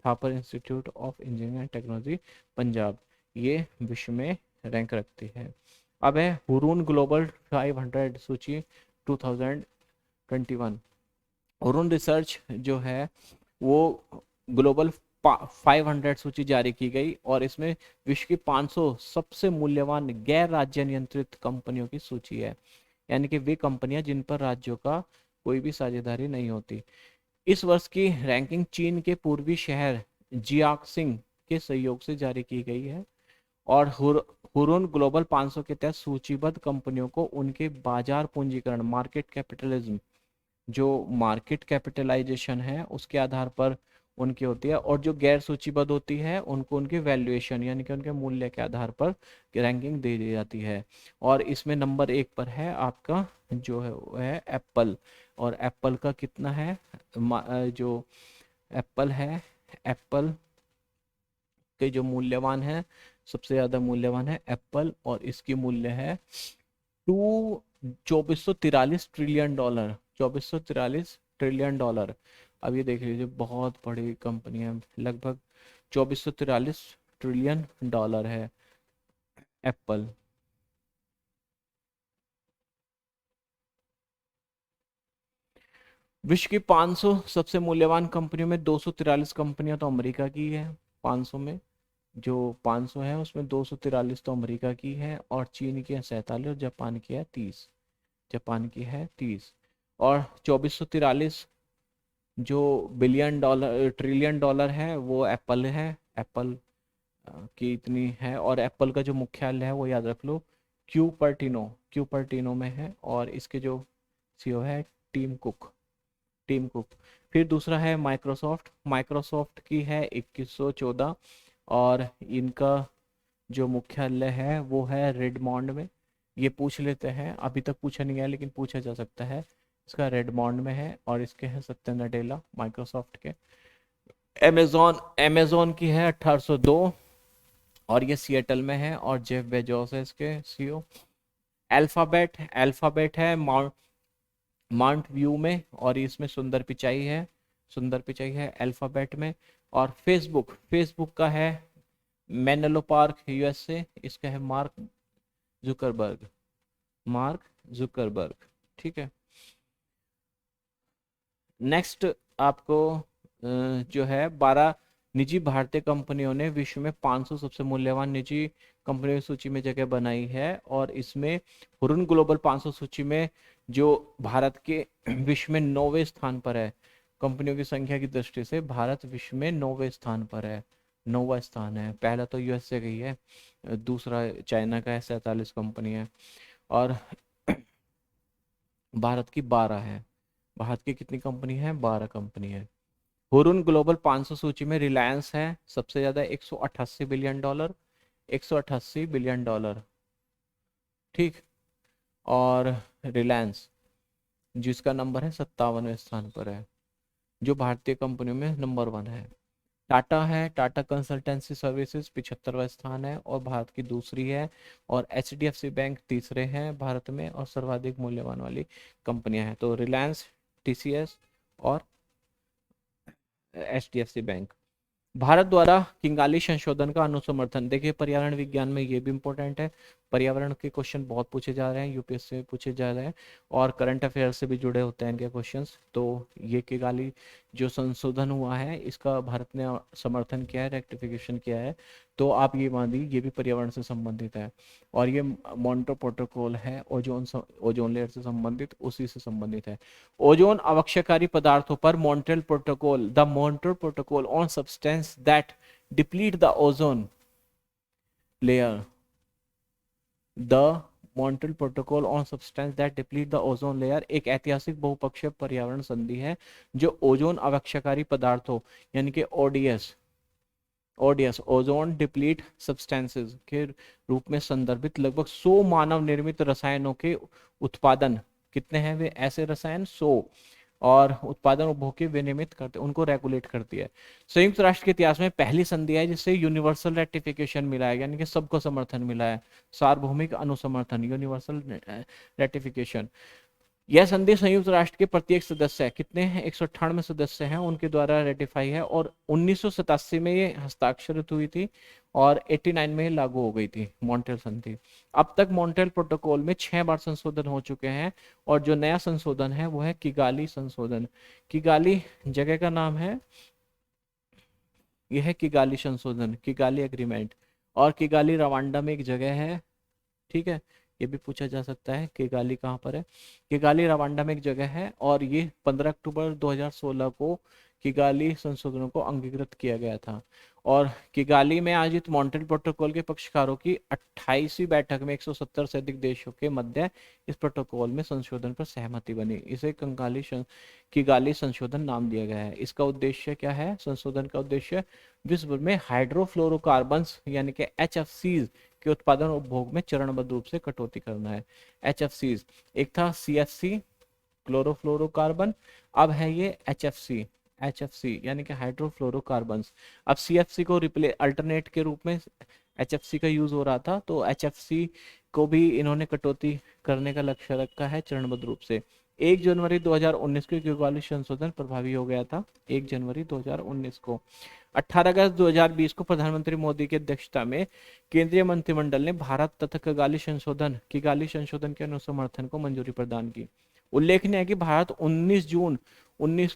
Thapar institute of engineering and technology Punjab, ये विश्व में रैंक रखती है। अब है हुरून ग्लोबल 500 सूची 2021। हुरून रिसर्च जो है वो ग्लोबल 500 सूची जारी की गई, और इसमें विश्व की 500 सबसे मूल्यवान गैर राज्य नियंत्रित कंपनियों की सूची है, यानी कि वे कंपनियां जिन पर राज्यों का कोई भी साझेदारी नहीं होती। इस वर्ष की रैंकिंग चीन के पूर्वी शहर जियाक्सिंग के सहयोग से जारी की गई है, और हुरून ग्लोबल 500 के तहत सूचीबद्ध कंपनियों को उनके बाजार पूंजीकरण, मार्केट कैपिटलिज्म, जो मार्केट कैपिटलाइजेशन है उसके आधार पर उनकी होती है, और जो गैर सूचीबद्ध होती है उनको उनके वैल्यूएशन यानी कि उनके मूल्य के आधार पर रैंकिंग दे दी जाती है। और इसमें नंबर 1 पर है आपका जो है वो है एप्पल। और एप्पल का कितना है, जो एप्पल है, एप्पल के जो मूल्यवान है, सबसे ज्यादा मूल्यवान है एप्पल, और इसकी मूल्य है 2443 ट्रिलियन डॉलर, 2443 ट्रिलियन डॉलर। अब ये देख लीजिए, बहुत बड़ी कंपनी है, लगभग 2443 ट्रिलियन डॉलर है एप्पल। विश्व की 500 सबसे मूल्यवान कंपनियों में 243 कंपनियां तो अमेरिका की है। 500 में जो 500 है उसमें 243 तो अमेरिका की है, और चीन की है 47, और जापान की है 30, जापान की है 30। और 2443 जो बिलियन डॉलर ट्रिलियन डॉलर है वो एप्पल है, एप्पल की इतनी है। और एप्पल का जो मुख्यालय है वो याद रख लो, क्यूपर्टिनो में है, और इसके जो सीईओ है टीम कुक। फिर दूसरा है माइक्रोसॉफ्ट, माइक्रोसॉफ्ट की है 2114, और इनका जो मुख्यालय है वो है रेडमॉन्ड में। ये पूछ लेते हैं, अभी तक पूछा नहीं गया लेकिन पूछा जा सकता है, इसका रेडमॉन्ड में है। और इसके हैं सत्या नडेला माइक्रोसॉफ्ट के। अमेजोन की है 1802, और ये सिएटल में है, और जेफ बेजोस है इसके सीईओ। अल्फाबेट है माउंट व्यू में, और इसमें सुंदर पिचाई है अल्फाबेट में। और फेसबुक का है मेनलो पार्क यूएसए, इसका है मार्क जुकरबर्ग। ठीक है। नेक्स्ट आपको जो है 12 निजी भारतीय कंपनियों ने विश्व में 500 सबसे मूल्यवान निजी कंपनियों की सूची में जगह बनाई है, और इसमें हुरून ग्लोबल 500 सूची में जो भारत के विश्व में 9वें स्थान पर है, कंपनियों की संख्या की दृष्टि से भारत विश्व में 9वें स्थान पर है। 9वां स्थान है। पहला तो यूएसए का ही है, दूसरा चाइना का है, 47 कंपनी है। और भारत की 12 है। भारत की कितनी कंपनी है? 12 कंपनी है। हुरुन ग्लोबल 500 सूची में रिलायंस है सबसे ज्यादा, 188 बिलियन डॉलर, 188 बिलियन डॉलर, ठीक। और रिलायंस जिसका नंबर है 57वें स्थान पर है, जो भारतीय कंपनियों में नंबर 1 है। टाटा है, टाटा कंसल्टेंसी सर्विसेज 75वां स्थान है और भारत की दूसरी है। और एचडीएफसी बैंक तीसरे हैं भारत में, और सर्वाधिक मूल्यवान वाली कंपनियां हैं तो रिलायंस, टीसीएस और एचडीएफसी बैंक। भारत द्वारा किंगाली संशोधन का अनुसमर्थन, देखिए पर्यावरण विज्ञान में ये भी इंपॉर्टेंट है, पर्यावरण के क्वेश्चन बहुत पूछे जा रहे हैं, यूपीएससी में पूछे जा रहे हैं, और करंट अफेयर से भी जुड़े होते हैं इनके क्वेश्चंस। तो ये किगाली जो संशोधन हुआ है इसका भारत ने समर्थन किया है, रेक्टिफिकेशन किया है। तो आप ये मान लीजिए ये भी पर्यावरण से संबंधित है। और ये मॉन्ट्रो प्रोटोकॉल है ओजोन लेयर से संबंधित, उसी से संबंधित है। ओजोन आवश्यकारी पदार्थों पर Montreal protocol, the Montreal protocol on substance that deplete the ozone layer, the Montreal protocol on substance that deplete the ozone layer एक ऐतिहासिक बहुपक्षीय पर्यावरण संधि है जो ओजोन आवश्यकारी पदार्थों यानी कि ODS, ODS ozone deplete substances के रूप में संदर्भित लगभग 100 मानव निर्मित रसायनों के उत्पादन, कितने हैं वे ऐसे रसायन? 100, और उत्पादन उपभोग के विनियमित करते, उनको रेगुलेट करती है। संयुक्त राष्ट्र के इतिहास में पहली संधि है जिससे यूनिवर्सल रेटिफिकेशन मिला है, यानी कि सबको समर्थन मिला है, सार्वभौमिक अनुसमर्थन, यूनिवर्सल रेटिफिकेशन। यह संधि संयुक्त राष्ट्र के प्रत्येक सदस्य है, कितने हैं? 198 सदस्य हैं, उनके द्वारा रेटिफाई है, और 1987 में ये हस्ताक्षरित हुई थी और 89 में लागू हो गई थी मॉन्ट्रियल संधि। अब तक मॉन्ट्रियल प्रोटोकॉल में 6 बार संशोधन हो चुके हैं, और जो नया संशोधन है वो है किगाली संशोधन। किगाली जगह का नाम है, यह है किगाली संशोधन, किगाली एग्रीमेंट। और किगाली रवांडा में एक जगह है, ठीक है, ये भी पूछा जा सकता है किगाली कहाँ पर है। किगाली रवांडा में एक जगह है, और ये 15 अक्टूबर 2016 को किगाली संशोधनों को अंगीकृत किया गया था। और किगाली में आयोजित मॉन्ट्रियल प्रोटोकॉल के पक्षकारों की 28वीं बैठक में 170 से अधिक देशों के मध्य इस प्रोटोकॉल में संशोधन पर सहमति बनी। इसे किगाली संशोधन नाम दिया गया है। इसका उद्देश्य क्या है? संशोधन का उद्देश्य विश्व भर में हाइड्रोफ्लोरोकार्बन्स यानी कि एचएफसीज के उत्पादन और उपभोग में चरणबद्ध रूप से कटौती करना है। एचएफसीज, एक था सीएफसी क्लोरोफ्लोरोकार्बन, अब है ये एचएफसी, एचएफसी यानी कि हाइड्रोफ्लोरोकार्बन्स। अब सीएफसी को रिप्लेस अल्टरनेट के रूप में एचएफसी का यूज हो रहा था, तो एचएफसी को भी इन्होंने कटौती करने का लक्ष्य रखा है चरणबद्ध रूप से। 1 जनवरी 2019 को किगाली संशोधन प्रभावी हो गया था, 1 जनवरी 2019 को। 18 अगस्त 2020 को प्रधानमंत्री मोदी की अध्यक्षता में केंद्रीय मंत्रिमंडल ने भारत तथा किगाली संशोधन के अनुसमर्थन को मंजूरी प्रदान की। उल्लेखनीय है कि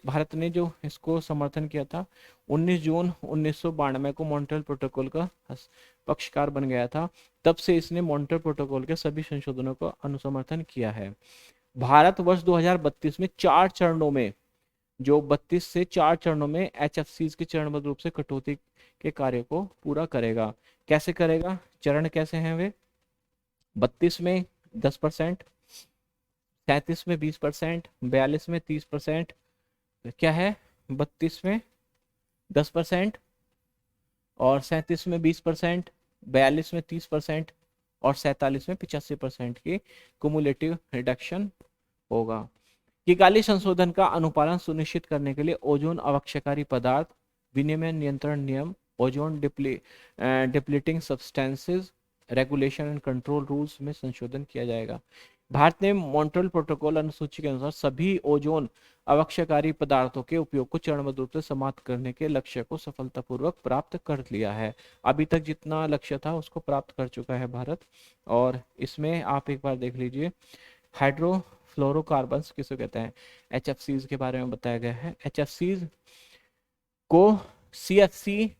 भारत ने जो इसको समर्थन किया था, 19 जून 1992 को मॉन्ट्रियल प्रोटोकॉल का पक्षकार बन गया था। तब से इसने मॉन्ट्रियल प्रोटोकॉल के सभी संशोधनों का अनुसमर्थन किया है। भारत वर्ष 2032 में 4 चरणों में, जो 32 से 4 चरणों में एचएफसीज के चरणबद्ध रूप से कटौती के कार्य को पूरा करेगा। कैसे करेगा? चरण कैसे हैं वे? 32 में 10%, 37 में 20%, 42 में 30%, क्या है 32 में 10%, और 37 में 20%, 42 में 30%, और 47 में 85% की कुमुलेटिव रिडक्शन होगा। किगाली संशोधन का अनुपालन सुनिश्चित करने के लिए ओजोन आवश्यकारी पदार्थ विनिमय नियंत्रण नियम, ozone depleting substances regulation and control rules में संशोधन किया जाएगा। भारत ने मॉन्ट्रियल प्रोटोकॉल अनुसूची के अनुसार सभी ओजोन आवश्यकारी पदार्थों के उपयोग को चरणबद्ध रूप से समाप्त करने के लक्ष्य को सफलतापूर्वक प्राप्त कर लिया है। अभी तक जितना लक्ष्य था उसको प्राप्त कर चुका है भारत। और इसमें आप एक बार देख लीजिए, हाइड्रोफ्लोरोकार्बन्स किसे कहते हैं, एचएफसीज के बारे में बताया गया है। एचएफसीज को सीएफसी,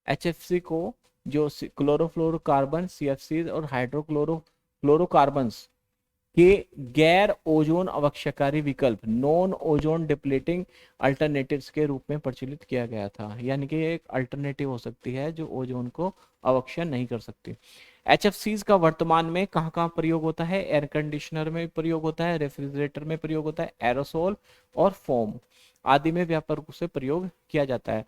एचएफसी को जो क्लोरोफ्लोरोकार्बन, सीएफसी और हाइड्रोक्लोरोफ्लोरोकार्बन्स कि गैर ओजोन अवक्षयकारी विकल्प नॉन ओजोन डिप्लीटिंग अल्टरनेटिव्स के रूप में प्रचलित किया गया था, यानी कि एक अल्टरनेटिव हो सकती है जो ओजोन को अवक्षय नहीं कर सकती। HFCs का वर्तमान में कहाँ कहाँ प्रयोग होता है? एयर कंडीशनर में प्रयोग होता है, रेफ्रिजरेटर में प्रयोग होता है, एरोसोल और फोम आदि में व्यापक रूप से प्रयोग किया जाता है।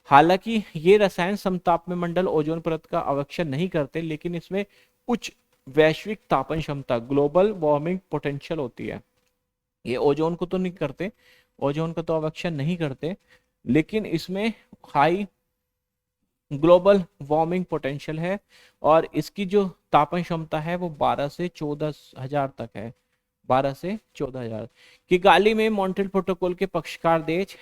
हालांकि ये रसायन समताप में मंडल ओजोन परत का अवक्षय नहीं करते, लेकिन इसमें उच्च वैश्विक तापन क्षमता ग्लोबल वार्मिंग पोटेंशियल होती है। ये ओजोन को तो नहीं करते, ओजोन का तो अवक्षय नहीं करते, लेकिन इसमें हाई ग्लोबल वार्मिंग पोटेंशियल है और इसकी जो तापन क्षमता है वो 12 से 14,000 तक है। 12 से 14,000। किगाली में मॉन्ट्रियल प्रोटोकॉल के पक्षकार देश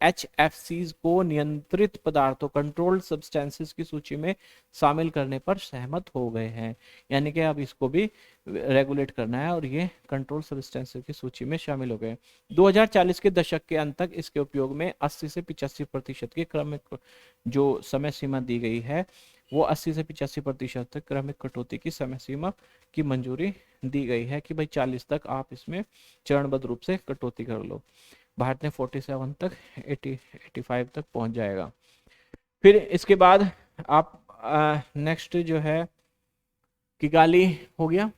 HFCs को नियंत्रित पदार्थों कंट्रोल्ड सब्सटेंसेस की सूची में शामिल करने पर सहमत हो गए हैं, यानी कि अब इसको भी रेगुलेट करना है और ये कंट्रोल सब्सटेंसेस की सूची में शामिल हो गए। 2040 के दशक के अंत तक इसके उपयोग में 80 से 85% की क्रमिक जो समय सीमा दी गई है वो 80 से 85% तक क्रमिक कटौती की समय सीमा की मंजूरी दी गई है कि भाई 40 तक आप इसमें चरणबद्ध रूप से कटौती कर लो। भारत ने 47 तक 85 तक पहुंच जाएगा। फिर इसके बाद आप नेक्स्ट जो है किगाली हो गया।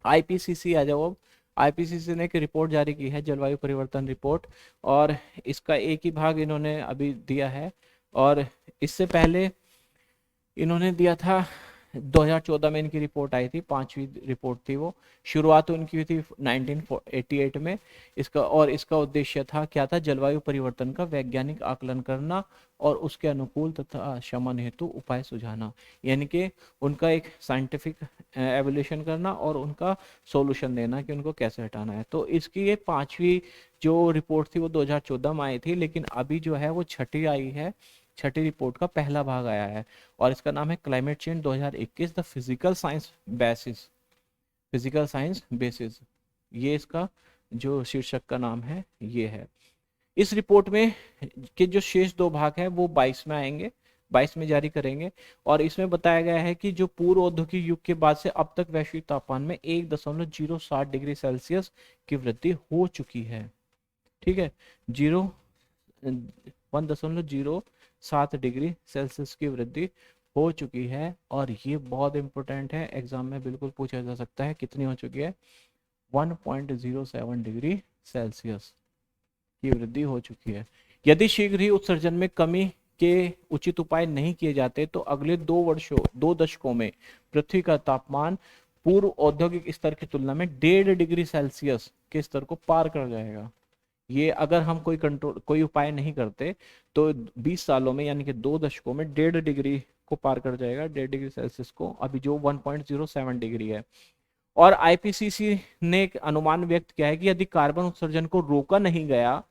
IPCC आ जाओ। अब IPCC ने एक रिपोर्ट जारी की है, जलवायु परिवर्तन रिपोर्ट, और इसका एक ही भाग इन्होंने अभी दिया है और इससे पहले इन्होंने दिया था 2014 में इनकी रिपोर्ट आई थी, 5वीं रिपोर्ट थी वो। शुरुआत उनकी हुई थी 1988 में। इसका उद्देश्य था क्या था? जलवायु परिवर्तन का वैज्ञानिक आकलन करना और उसके अनुकूल तथा शमन हेतु उपाय सुझाना, यानी कि उनका एक साइंटिफिक एवोल्यूशन करना और उनका सॉल्यूशन देना कि उनको कैसे हटाना है। तो इसकी ये 5वीं जो रिपोर्ट थी वो 2014 में आई थी, लेकिन अभी जो है वो 6ठी आई है, 6ठी रिपोर्ट का पहला भाग आया है और इसका नाम है climate change 2021 the physical science basis. Physical science basis ये इसका जो शीर्षक का नाम है ये है। इस रिपोर्ट में के जो शेष 2 भाग हैं वो 22 में आएंगे, 22 में जारी करेंगे और इसमें बताया गया है कि जो पूर्व औद्योगिक युग के बाद से अब तक वैश्विक तापमान में 1.07 डिग्री सेल्सियस की वृद्धि हो चुकी है। ठीक है, 1.07 डिग्री सेल्सियस की वृद्धि हो चुकी है और ये बहुत इंपॉर्टेंट है, एग्जाम में बिल्कुल पूछा जा सकता है कितनी हो चुकी है? 1.07 डिग्री सेल्सियस की वृद्धि हो चुकी है। यदि शीघ्र ही उत्सर्जन में कमी के उचित उपाय नहीं किए जाते तो अगले 2 दशकों में पृथ्वी का तापमान पूर्व औद्योगिक स्तर की तुलना में 1.5 डिग्री सेल्सियस के स्तर को पार कर जाएगा। ये अगर हम कोई उपाय नहीं करते तो 20 सालों में यानी कि 2 दशकों में 1.5 डिग्री को पार कर जाएगा, 1.5 डिग्री सेल्सियस को, अभी जो 1.07 डिग्री है। और IPCC ने एक अनुमान व्यक्त किया है कि यदि कार्बन उत्सर्जन को रोका नहीं गया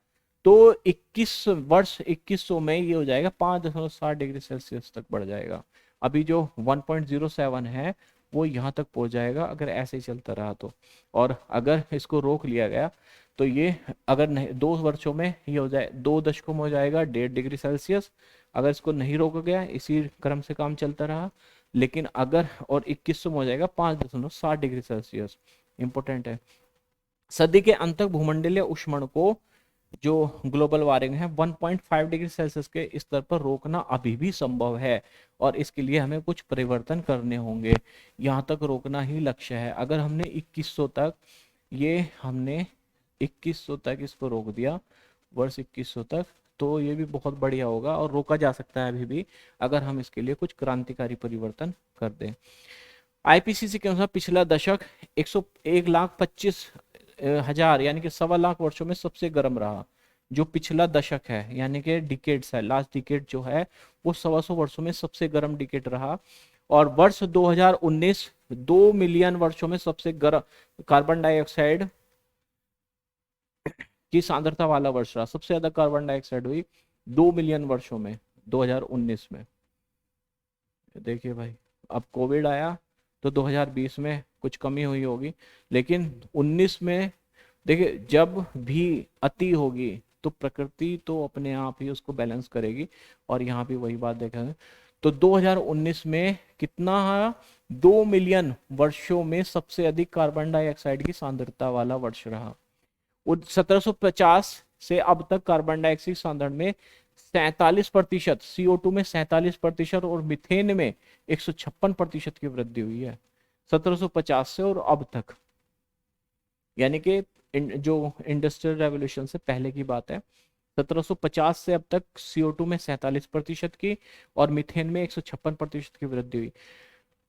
तो 2100 में ये हो जाएगा 5.7 डिग्री सेल्सियस तक बढ़ जाएगा। अभी जो 1.07 है वो यहाँ तक पहुंच जाएगा अगर ऐसे ही चलता रहा तो, और अगर इसको रोक लिया गया तो ये अगर नहीं 2 वर्षों में ये हो जाए 2 दशकों में हो जाएगा 1.5 डिग्री सेल्सियस, अगर इसको नहीं रोका गया इसी क्रम से काम चलता रहा। लेकिन अगर और 2100 में हो जाएगा 5.7 डिग्री सेल्सियस। इंपॉर्टेंट है। सदी के अंत तक भूमंडलीय ऊष्मण को जो ग्लोबल वार्मिंग है 1.5 डिग्री सेल्सियस के स्तर पर रोकना अभी भी संभव है और इसके लिए हमें कुछ परिवर्तन करने होंगे। यहाँ तक रोकना ही लक्ष्य है। अगर हमने 2100 तक 2100 तक इसको रोक दिया, वर्ष 2100 तक, तो ये भी बहुत बढ़िया होगा और रोका जा सकता है अभी भी अगर हम इसके लिए कुछ क्रांतिकारी परिवर्तन कर दें। IPCC के अनुसार पिछला दशक 1,25,000 यानी कि 1.25 वर्षों में सबसे गर्म रहा। जो पिछला दशक है यानी कि डिकेड्स है, लास्ट डिकेड जो है वो 125 वर्षों में सबसे गर्म डिकेड रहा। और वर्ष 2019 2 मिलियन वर्षों में सबसे गर्म कार्बन डाइऑक्साइड की सांद्रता वाला वर्ष रहा। सबसे ज्यादा कार्बन डाइऑक्साइड हुई 2 मिलियन वर्षों में 2019 में। देखिए भाई, अब कोविड आया तो 2020 में कुछ कमी हुई होगी, लेकिन 19 में देखिए जब भी अति होगी तो प्रकृति तो अपने आप ही उसको बैलेंस करेगी। और यहाँ भी वही बात देखेंगे तो 2019 में कितना है, 2 मिलियन वर्षों में सबसे अधिक कार्बन डाइऑक्साइड की सांद्रता वाला वर्ष रहा। 1750 से अब तक कार्बन डाइऑक्साइड सांद्रण में 47%, CO2 में 47% और मीथेन में 156% की वृद्धि हुई है 1750 से और अब तक। यानी कि जो इंडस्ट्रियल रेवोल्यूशन से पहले की बात है, 1750 से अब तक CO2 में 47% की और मीथेन में 156% की वृद्धि हुई।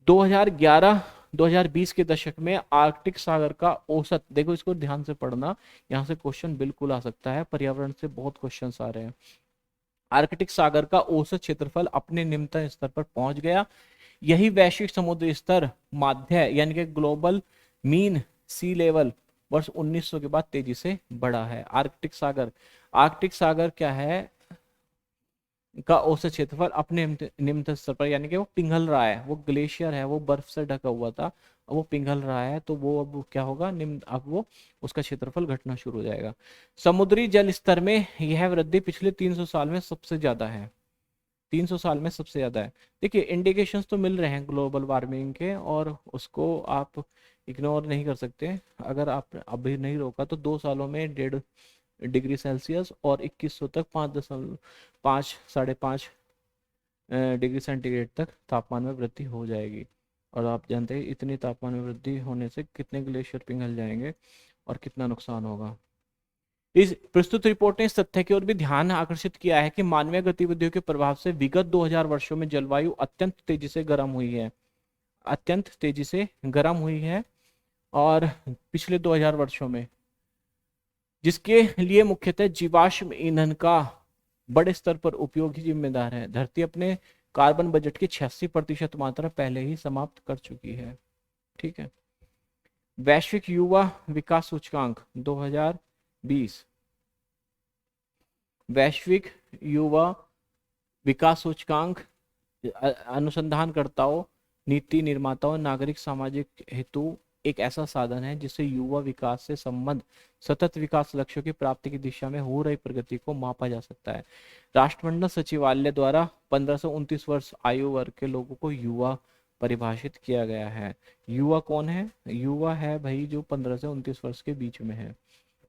2011-2020 के दशक में आर्कटिक सागर का औसत, देखो इसको ध्यान से पढ़ना, यहाँ से क्वेश्चन बिल्कुल आ सकता है, पर्यावरण से बहुत क्वेश्चंस आ रहे हैं। आर्कटिक सागर का औसत क्षेत्रफल अपने निम्नतम स्तर पर पहुंच गया। यही वैश्विक समुद्र स्तर माध्य यानी कि ग्लोबल मीन सी लेवल वर्ष 1900 के बाद तेजी से बढ़ा है। आर्कटिक सागर क्या है का औसत क्षेत्रफल अपने निम्नतम स्तर पर, यानी कि वो पिघल रहा है, वो ग्लेशियर है, वो बर्फ से ढका हुआ था, अब वो पिघल रहा है, तो वो अब क्या होगा, निम्न, अब वो उसका क्षेत्रफल घटना शुरू हो जाएगा। समुद्री जल स्तर में यह वृद्धि पिछले 300 साल में सबसे ज्यादा है, 300 साल में सबसे ज्यादा है। देखिए इंडिकेशंस तो मिल रहे हैं ग्लोबल वार्मिंग के, और उसको आप इग्नोर नहीं कर सकते। अगर आप अभी नहीं रोका तो 2 सालों में 1.5 डिग्री सेल्सियस और 2100 तक 5.5 डिग्री सेंटीग्रेड तक तापमान में वृद्धि हो जाएगी। और आप जानते हैं इतनी तापमान में वृद्धि होने से कितने ग्लेशियर पिघल जाएंगे और कितना नुकसान होगा। इस प्रस्तुत रिपोर्ट ने इस तथ्य की ओर भी ध्यान आकर्षित किया है कि मानवीय गतिविधियों के प्रभाव से विगत 2000 वर्षों में जलवायु अत्यंत तेजी से गर्म हुई है, अत्यंत तेजी से गर्म हुई है, और पिछले 2000 वर्षों में, जिसके लिए मुख्यतः जीवाश्म ईंधन का बड़े स्तर पर उपयोग ही जिम्मेदार है। धरती अपने कार्बन बजट की 86% मात्रा पहले ही समाप्त कर चुकी है। ठीक है। वैश्विक युवा विकास सूचकांक 2020, वैश्विक युवा विकास सूचकांक अनुसंधानकर्ताओं, नीति निर्माताओं, नागरिक सामाजिक हेतु एक ऐसा साधन है जिससे युवा विकास से संबंध सतत विकास लक्ष्यों की प्राप्ति की दिशा में हो रही प्रगति को मापा जा सकता है। राष्ट्रमंडल सचिवालय द्वारा 15 से 29 वर्ष आयु वर्ग के लोगों को युवा परिभाषित किया गया है। युवा कौन है? युवा है भाई जो 15 से 29 वर्ष के बीच में है।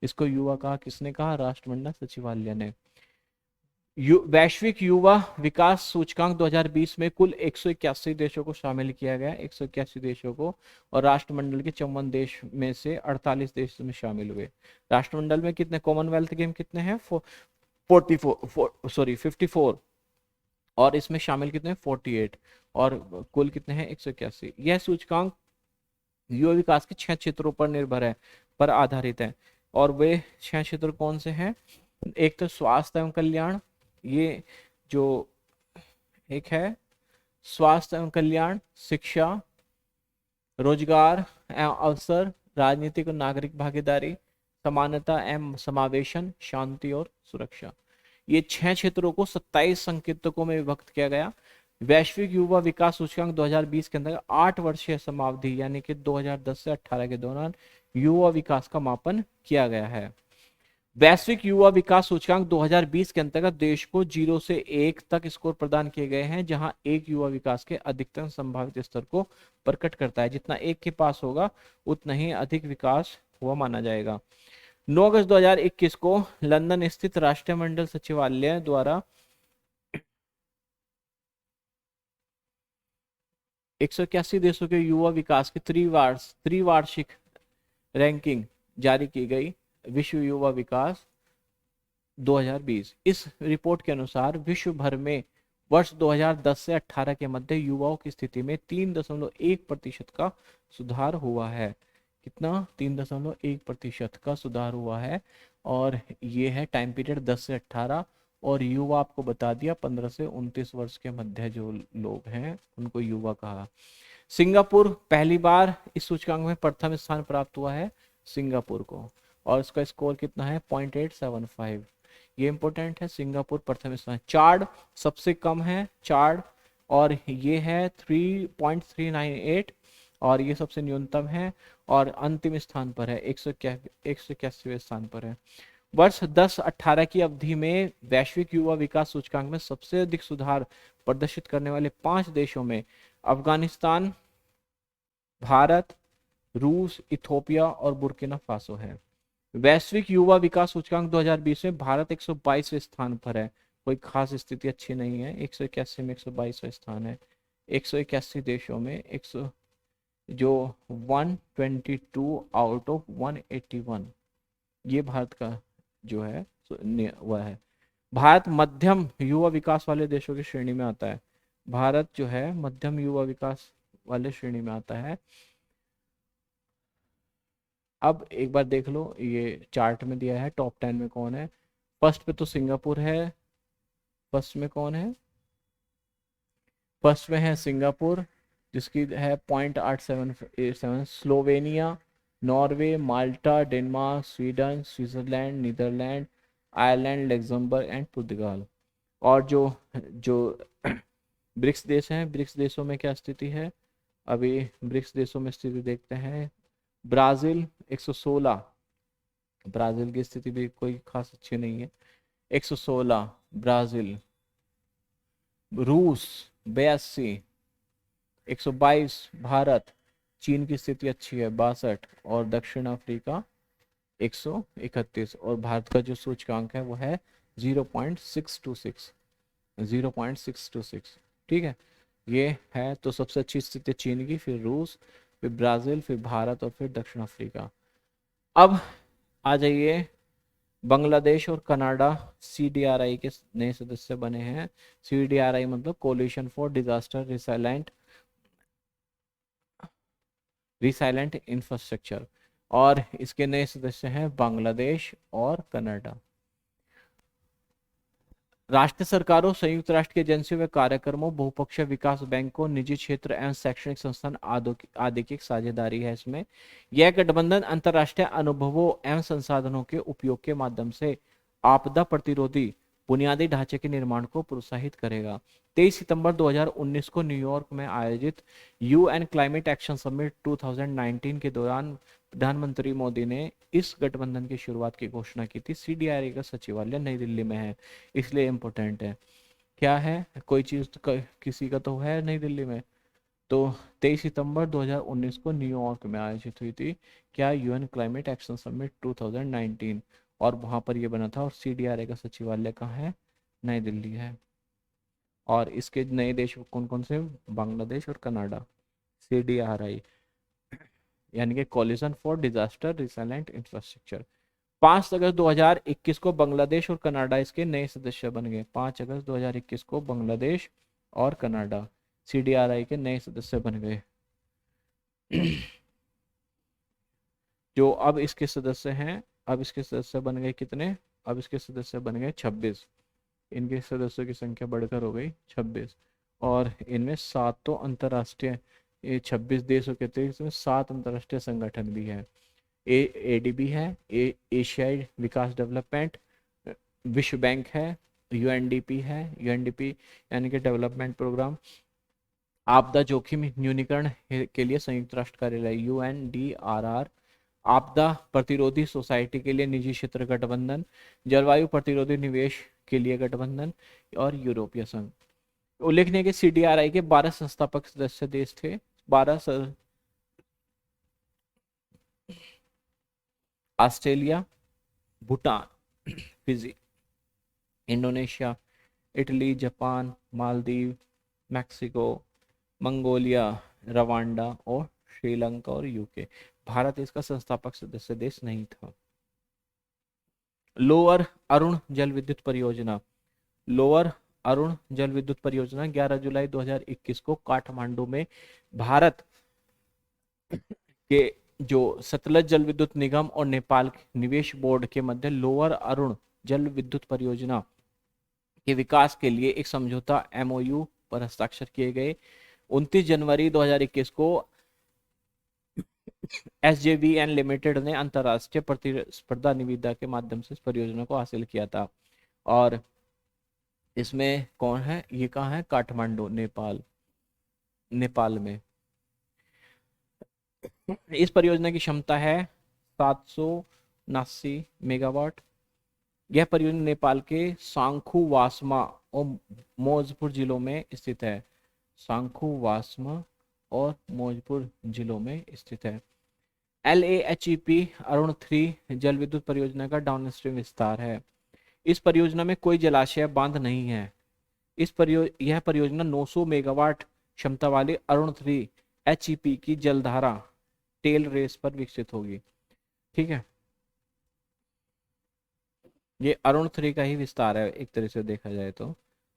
इसको युवा कहा किसने कहा? राष्ट्रमंडल सचिवालय ने। वैश्विक युवा विकास सूचकांक 2020 में कुल 181 देशों को शामिल किया गया, 181 देशों को, और राष्ट्रमंडल के 54 देश में से 48 देश में शामिल हुए। राष्ट्रमंडल में कितने कॉमनवेल्थ गेम कितने हैं? 54, और इसमें शामिल कितने? 48, और कुल कितने हैं? 181। यह सूचकांक युवा विकास के 6 क्षेत्रों पर निर्भर है, पर आधारित है, और वे 6 क्षेत्र कौन से हैं? एक तो स्वास्थ्य एवं कल्याण, ये जो एक है स्वास्थ्य एवं कल्याण, शिक्षा, रोजगार एवं अवसर, राजनीतिक और नागरिक भागीदारी, समानता एवं समावेशन, शांति और सुरक्षा। ये 6 क्षेत्रों को 27 संकेतकों में विभक्त किया गया। वैश्विक युवा विकास सूचकांक 2020 के अंदर 8 वर्षीय समावधि यानी कि 2010 से 18 के दौरान युवा विकास का मापन किया गया है। वैश्विक युवा विकास सूचकांक 2020 के अंतर्गत देश को 0 से 1 तक स्कोर प्रदान किए गए हैं, जहां 1 युवा विकास के अधिकतम संभावित स्तर को प्रकट करता है। जितना 1 के पास होगा उतना ही अधिक विकास हुआ माना जाएगा। 9 अगस्त 2021 को लंदन स्थित राष्ट्रमंडल सचिवालय द्वारा 181 देशों के युवा विकास की त्रिवार्षिक रैंकिंग जारी की गई, विश्व युवा विकास 2020। इस रिपोर्ट के अनुसार विश्व भर में वर्ष 2010 से 18 के मध्य युवाओं की स्थिति में 3.1% का सुधार हुआ है। कितना? 3.1% का सुधार हुआ है, और ये है टाइम पीरियड 10 से 18, और युवा आपको बता दिया 15 से 29 वर्ष के मध्य जो लोग हैं उनको युवा कहा। सिंगापुर पहली बार इस सूचकांक में प्रथम स्थान प्राप्त हुआ है सिंगापुर को, और इसका स्कोर कितना है? 0.875। ये इंपॉर्टेंट है, सिंगापुर प्रथम स्थान। चाड सबसे कम है, चाड, और ये है 3.398, और ये सबसे न्यूनतम है, और अंतिम स्थान पर है 181वें स्थान पर है। वर्ष 10-18 की अवधि में वैश्विक युवा विकास सूचकांक में सबसे अधिक सुधार प्रदर्शित करने वाले 5 देशों में अफगानिस्तान, भारत, रूस, इथोपिया और बुर्किना फासो है। वैश्विक युवा विकास सूचकांक 2020 में भारत 122वें स्थान पर है। कोई खास स्थिति अच्छी नहीं है। 181 में 122वां स्थान है। 181 देशों में 100 जो 122 आउट ऑफ 181, ये भारत का जो है वह है। भारत मध्यम युवा विकास वाले देशों की श्रेणी में आता है। भारत जो है मध्यम युवा विकास वाले श्रेणी में आता है। अब एक बार देख लो, ये चार्ट में दिया है टॉप 10 में कौन है। फर्स्ट पे तो सिंगापुर है। फर्स्ट में कौन है? फर्स्ट में है सिंगापुर जिसकी है 0.877। Slovenia, Norway, Malta, Denmark, Sweden, Switzerland, Netherlands, Ireland, Luxembourg and Portugal. और जो जो ब्रिक्स देश हैं, ब्रिक्स देशों में क्या स्थिति है? अभी ब्रिक्स देशों में स्थिति देखते हैं। ब्राजील 116, ब्राजील की स्थिति भी कोई खास अच्छी नहीं है। 116 ब्राजील। रूस 82, 122 भारत। चीन की स्थिति अच्छी है 62 और दक्षिण अफ्रीका 131। और भारत का जो सूचकांक है वो है 0.626, 0.626। ठीक है, ये है। तो सबसे अच्छी स्थिति चीन की, फिर रूस, फिर ब्राजील, फिर भारत और फिर दक्षिण अफ्रीका। अब आ जाइए, बांग्लादेश और कनाडा CDRI के नए सदस्य बने हैं। CDRI मतलब coalition for disaster resilient infrastructure, और इसके नए सदस्य हैं बांग्लादेश और कनाडा। राष्ट्र सरकारों, संयुक्त राष्ट्र की एजेंसियों व कार्यक्रमों, बहुपक्षीय विकास बैंकों, निजी क्षेत्र एवं शैक्षणिक संस्थान आदि की साझेदारी है इसमें। यह गठबंधन अंतर्राष्ट्रीय अनुभवों एवं संसाधनों के उपयोग के माध्यम से आपदा प्रतिरोधी बुनियादी ढांचे के निर्माण को प्रोत्साहित करेगा। 23 सितंबर 2019 को न्यूयॉर्क में आयोजित UN क्लाइमेट एक्शन समिट 2019 के दौरान प्रधानमंत्री मोदी ने इस गठबंधन की शुरुआत की घोषणा की थी। CDRI का सचिवालय नई दिल्ली में है, इसलिए इम्पोर्टेंट है। क्या है? कोई चीज तो किसी का तो है नई दिल्ली में। तो 23 सितंबर 2019 को न्यूयॉर्क में आयोजित हुई थी क्या? UN क्लाइमेट एक्शन समिट 2019, और वहां पर ये बना था। और CDRI का सचिवालय कहाँ है? नई दिल्ली है। और इसके नए देश कौन कौन से? बांग्लादेश और कनाडा। CDRI यानी कि coalition for disaster resilient infrastructure. 5 अगस्त 2021 को बांग्लादेश और कनाडा इसके नए सदस्य बन गए। 5 अगस्त 2021 को बांग्लादेश और कनाडा CDRI के नए सदस्य बन गए। जो अब इसके सदस्य हैं, अब इसके सदस्य बन गए कितने? अब इसके सदस्य बन गए 26। इनके सदस्यों की संख्या बढ़कर हो गई 26। और इनमें 7 तो अंतर्राष्ट्रीय, ये 26 देशों के अतिरिक्त इसमें 7 अंतर्राष्ट्रीय संगठन भी है। ADB है, एशियाई विकास डेवलपमेंट, विश्व बैंक है, UNDP है, UNDP यानी कि डेवलपमेंट प्रोग्राम, आपदा जोखिम न्यूनीकरण के लिए संयुक्त राष्ट्र कार्यालय UNDRR, आपदा प्रतिरोधी सोसाइटी के लिए निजी क्षेत्र गठबंधन, जलवायु प्रतिरोधी निवेश के लिए गठबंधन, और यूरोपीय संघ। उल्लेखनीय कि CDRI के 12 संस्थापक सदस्य देश थे। 12 Australia, Bhutan, Fiji, Indonesia, Italy, Japan, Maldives, Mexico, Mongolia, Rwanda और श्रीलंका और UK। भारत इसका संस्थापक सदस्य देश नहीं था। लोअर अरुण जल विद्युत परियोजना, लोअर अरुण जल विद्युत परियोजना 11 जुलाई 2021 को काठमांडू में भारत के जो सतलज जल विद्युत निगम और नेपाल निवेश बोर्ड के मध्य लोअर अरुण जल विद्युत परियोजना के विकास के लिए एक समझौता MOU पर हस्ताक्षर किए गए। 29 जनवरी 2021 को SJVN लिमिटेड ने अंतरराष्ट्रीय प्रतिस्पर्धा निविदा के माध्यम से इस परियोजना को हासिल किया था। और इसमें कौन है? ये कहाँ है? काठमांडू, नेपाल, नेपाल में। इस परियोजना की क्षमता है 779 मेगावाट। यह परियोजना नेपाल के सांखू वास्मा और मौजपुर जिलों में स्थित है। सांखू वास्मा और मौजपुर जिलों में स्थित है। LAHEP अरुण 3 जल विद्युत परियोजना का डाउनस्ट्रीम विस्तार है। इस परियोजना में कोई जलाशय बांध नहीं है। यह परियोजना 900 मेगावाट क्षमता वाली अरुण 3 HEP की जलधारा टेल रेस पर विकसित होगी। ठीक है, ये अरुण 3 का ही विस्तार है, एक तरह से देखा जाए तो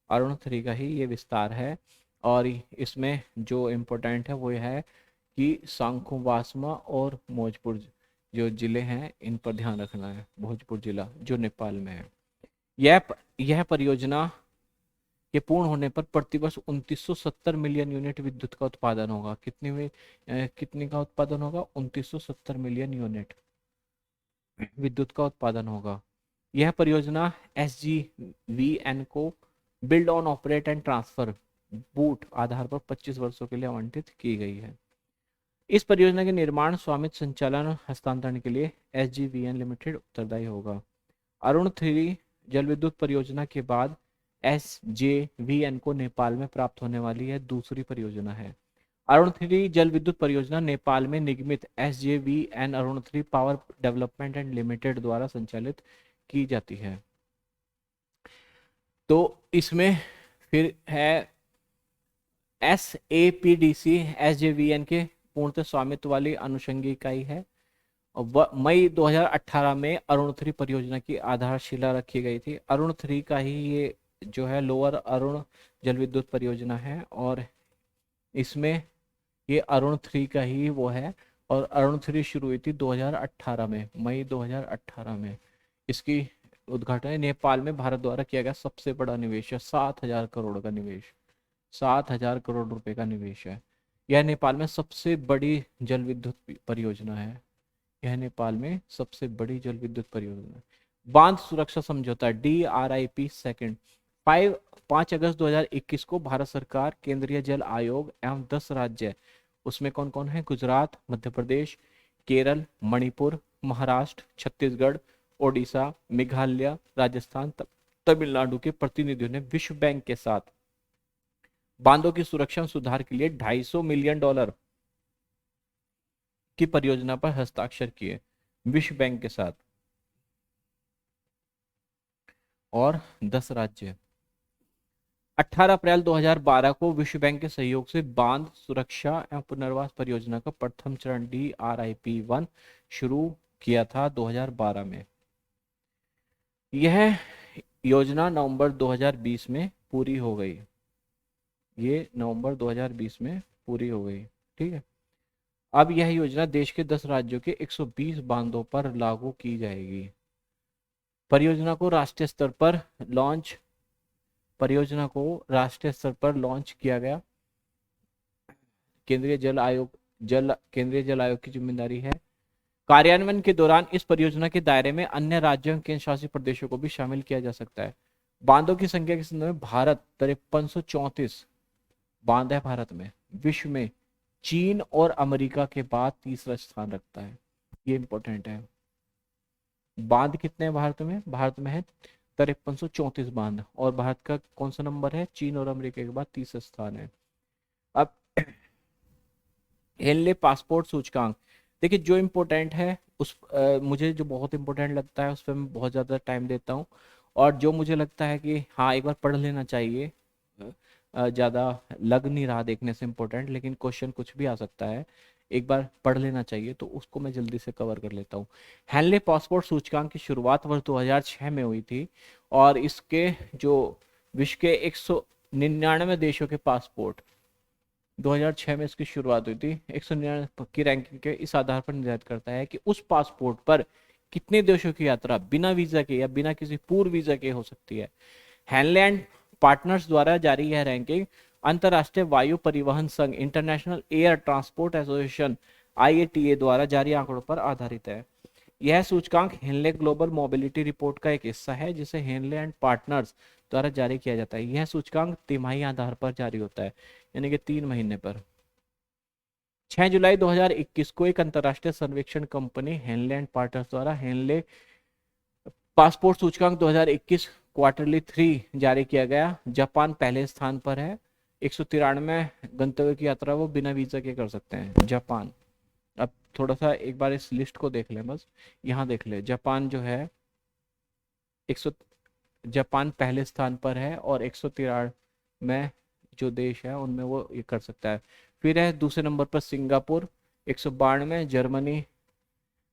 अरुण 3 का ही ये विस्तार है। और इसमें जो इम्पोर्टेंट है वो यह है कि सांखू वास्मा और भोजपुर जो जिले हैं इन पर ध्यान रखना है। भोजपुर जिला जो नेपाल में है। यह परियोजना के पूर्ण होने पर प्रतिवर्ष 2970 मिलियन यूनिट विद्युत का उत्पादन होगा। कितने का उत्पादन होगा? 2970 मिलियन यूनिट विद्युत का उत्पादन होगा। यह परियोजना SGVN को build on operate and transfer BOOT आधार पर 25 वर्षों के लिए आवंटित की गई है। इस परियोजना के निर्माण, स्वामित्व, संचालन और हस्तांतरण के लिए SGVN लिमिटेड उत्तरदायी होगा। अरुण 3 जल विद्युत परियोजना के बाद SJVN को नेपाल में प्राप्त होने वाली यह दूसरी परियोजना है। अरुण 3 जल विद्युत परियोजना नेपाल में निगमित SJVN Arun 3 power development and limited द्वारा संचालित की जाती है। तो इसमें फिर है SAPDC SJVN के पूर्णतः स्वामित्व वाली अनुषंगी इकाई है। और मई 2018 में अरुण 3 परियोजना की आधारशिला रखी गई थी। अरुण 3 का ही ये जो है लोअर अरुण जल विद्युत परियोजना है और इसमें ये अरुण 3 का ही वो है। और अरुण 3 शुरू हुई थी 2018 में, मई 2018 में। इसकी उद्घाटन नेपाल में भारत द्वारा किया गया सबसे बड़ा निवेश है। 7,000 करोड़ का निवेश, 7,000 करोड़ रुपए का निवेश है। यह नेपाल में सबसे बड़ी जल विद्युत परियोजना है। यह नेपाल में सबसे बड़ी जल विद्युत परियोजना। बांध सुरक्षा समझौता DRIP सेकंड 5 अगस्त 2021 को भारत सरकार, केंद्रीय जल आयोग एवं 10 राज्य, उसमें कौन कौन है? गुजरात, मध्य प्रदेश, केरल, मणिपुर, महाराष्ट्र, छत्तीसगढ़, ओडिशा, मेघालय, राजस्थान, तमिलनाडु के प्रतिनिधियों ने विश्व बैंक के साथ बांधों की सुरक्षा और सुधार के लिए $250 मिलियन की परियोजना पर हस्ताक्षर किए विश्व बैंक के साथ। और 10 राज्य। 18 अप्रैल 2012 को विश्व बैंक के सहयोग से बांध सुरक्षा एवं पुनर्वास परियोजना का प्रथम चरण DRIP 1 शुरू किया था 2012 में। यह योजना नवंबर 2020 में पूरी हो गई। ये नवंबर 2020 में पूरी हो गई। ठीक है, अब यह योजना देश के 10 राज्यों के 120 बांधों पर लागू की जाएगी। परियोजना को राष्ट्रीय स्तर पर लॉन्च किया गया। केंद्रीय जल आयोग की जिम्मेदारी है। कार्यान्वयन के दौरान इस परियोजना के दायरे में अन्य राज्यों के शासित प्रदेशों को भी शामिल किया जा सकता है। बांधों की संख्या के संदर्भ में भारत 5334 बांध है भारत में। विश्व में चीन और अमेरिका के बाद तीसरा स्थान रखता है। ये इंपॉर्टेंट है। बांध कितने हैं भारत में? भारत में है 5334 बांध। और भारत का कौन सा नंबर है? चीन और अमेरिका के बाद तीसरा स्थान है। अब हेनले पासपोर्ट सूचकांक, देखिए जो इम्पोर्टेंट है मुझे जो बहुत इम्पोर्टेंट लगता है उस पर मैं बहुत ज़्यादा टाइम देता हूँ। और जो मुझे लगता है कि हाँ एक बार पढ़ लेना चाहिए, ज़्यादा लग नहीं रहा देखने से इम्पोर्टेंट, लेकिन क्वेश्चन कुछ भी आ सकता है, एक बार पढ़ लेना चाहिए, तो उसको मैं जल्दी से कवर कर लेता हूँ। हेनले पासपोर्ट सूचकांक की शुरुआत वर्ष 2006 में हुई थी और इसके जो विश्व के 199 देशों के पासपोर्ट 2006 में इसकी शुरुआत हुई थी। 199 की रैंकिंग के इस आधार पर निर्धारित करता है कि उस पासपोर्ट पर कितने देशों की यात्रा बिना वीजा के या बिना किसी पूर्व वीजा के हो सकती है। हेनले एंड पार्टनर्स द्वारा जारी यह रैंकिंग अंतरराष्ट्रीय वायु परिवहन संघ international air transport association IATA द्वारा जारी आंकड़ों पर आधारित है। यह सूचकांक हेनले ग्लोबल मोबिलिटी रिपोर्ट का एक हिस्सा है जिसे हेनले एंड पार्टनर्स द्वारा जारी किया जाता है। यह सूचकांक तिमाही आधार पर जारी होता है, यानी कि 3 महीने पर। 6 जुलाई 2021 को एक अंतरराष्ट्रीय सर्वेक्षण कंपनी हेनले एंड पार्टनर्स द्वारा हेनले पासपोर्ट सूचकांक 2021 क्वार्टरली 3 जारी किया गया। जापान पहले स्थान पर है, 193 गंतव्य की यात्रा वो बिना वीजा के कर सकते हैं, जापान। अब थोड़ा सा एक बार इस लिस्ट को देख लें, बस यहाँ देख ले, जापान जो है 100, जापान पहले स्थान पर है और 193 जो देश है उनमें वो ये कर सकता है। फिर है दूसरे नंबर पर सिंगापुर 192, जर्मनी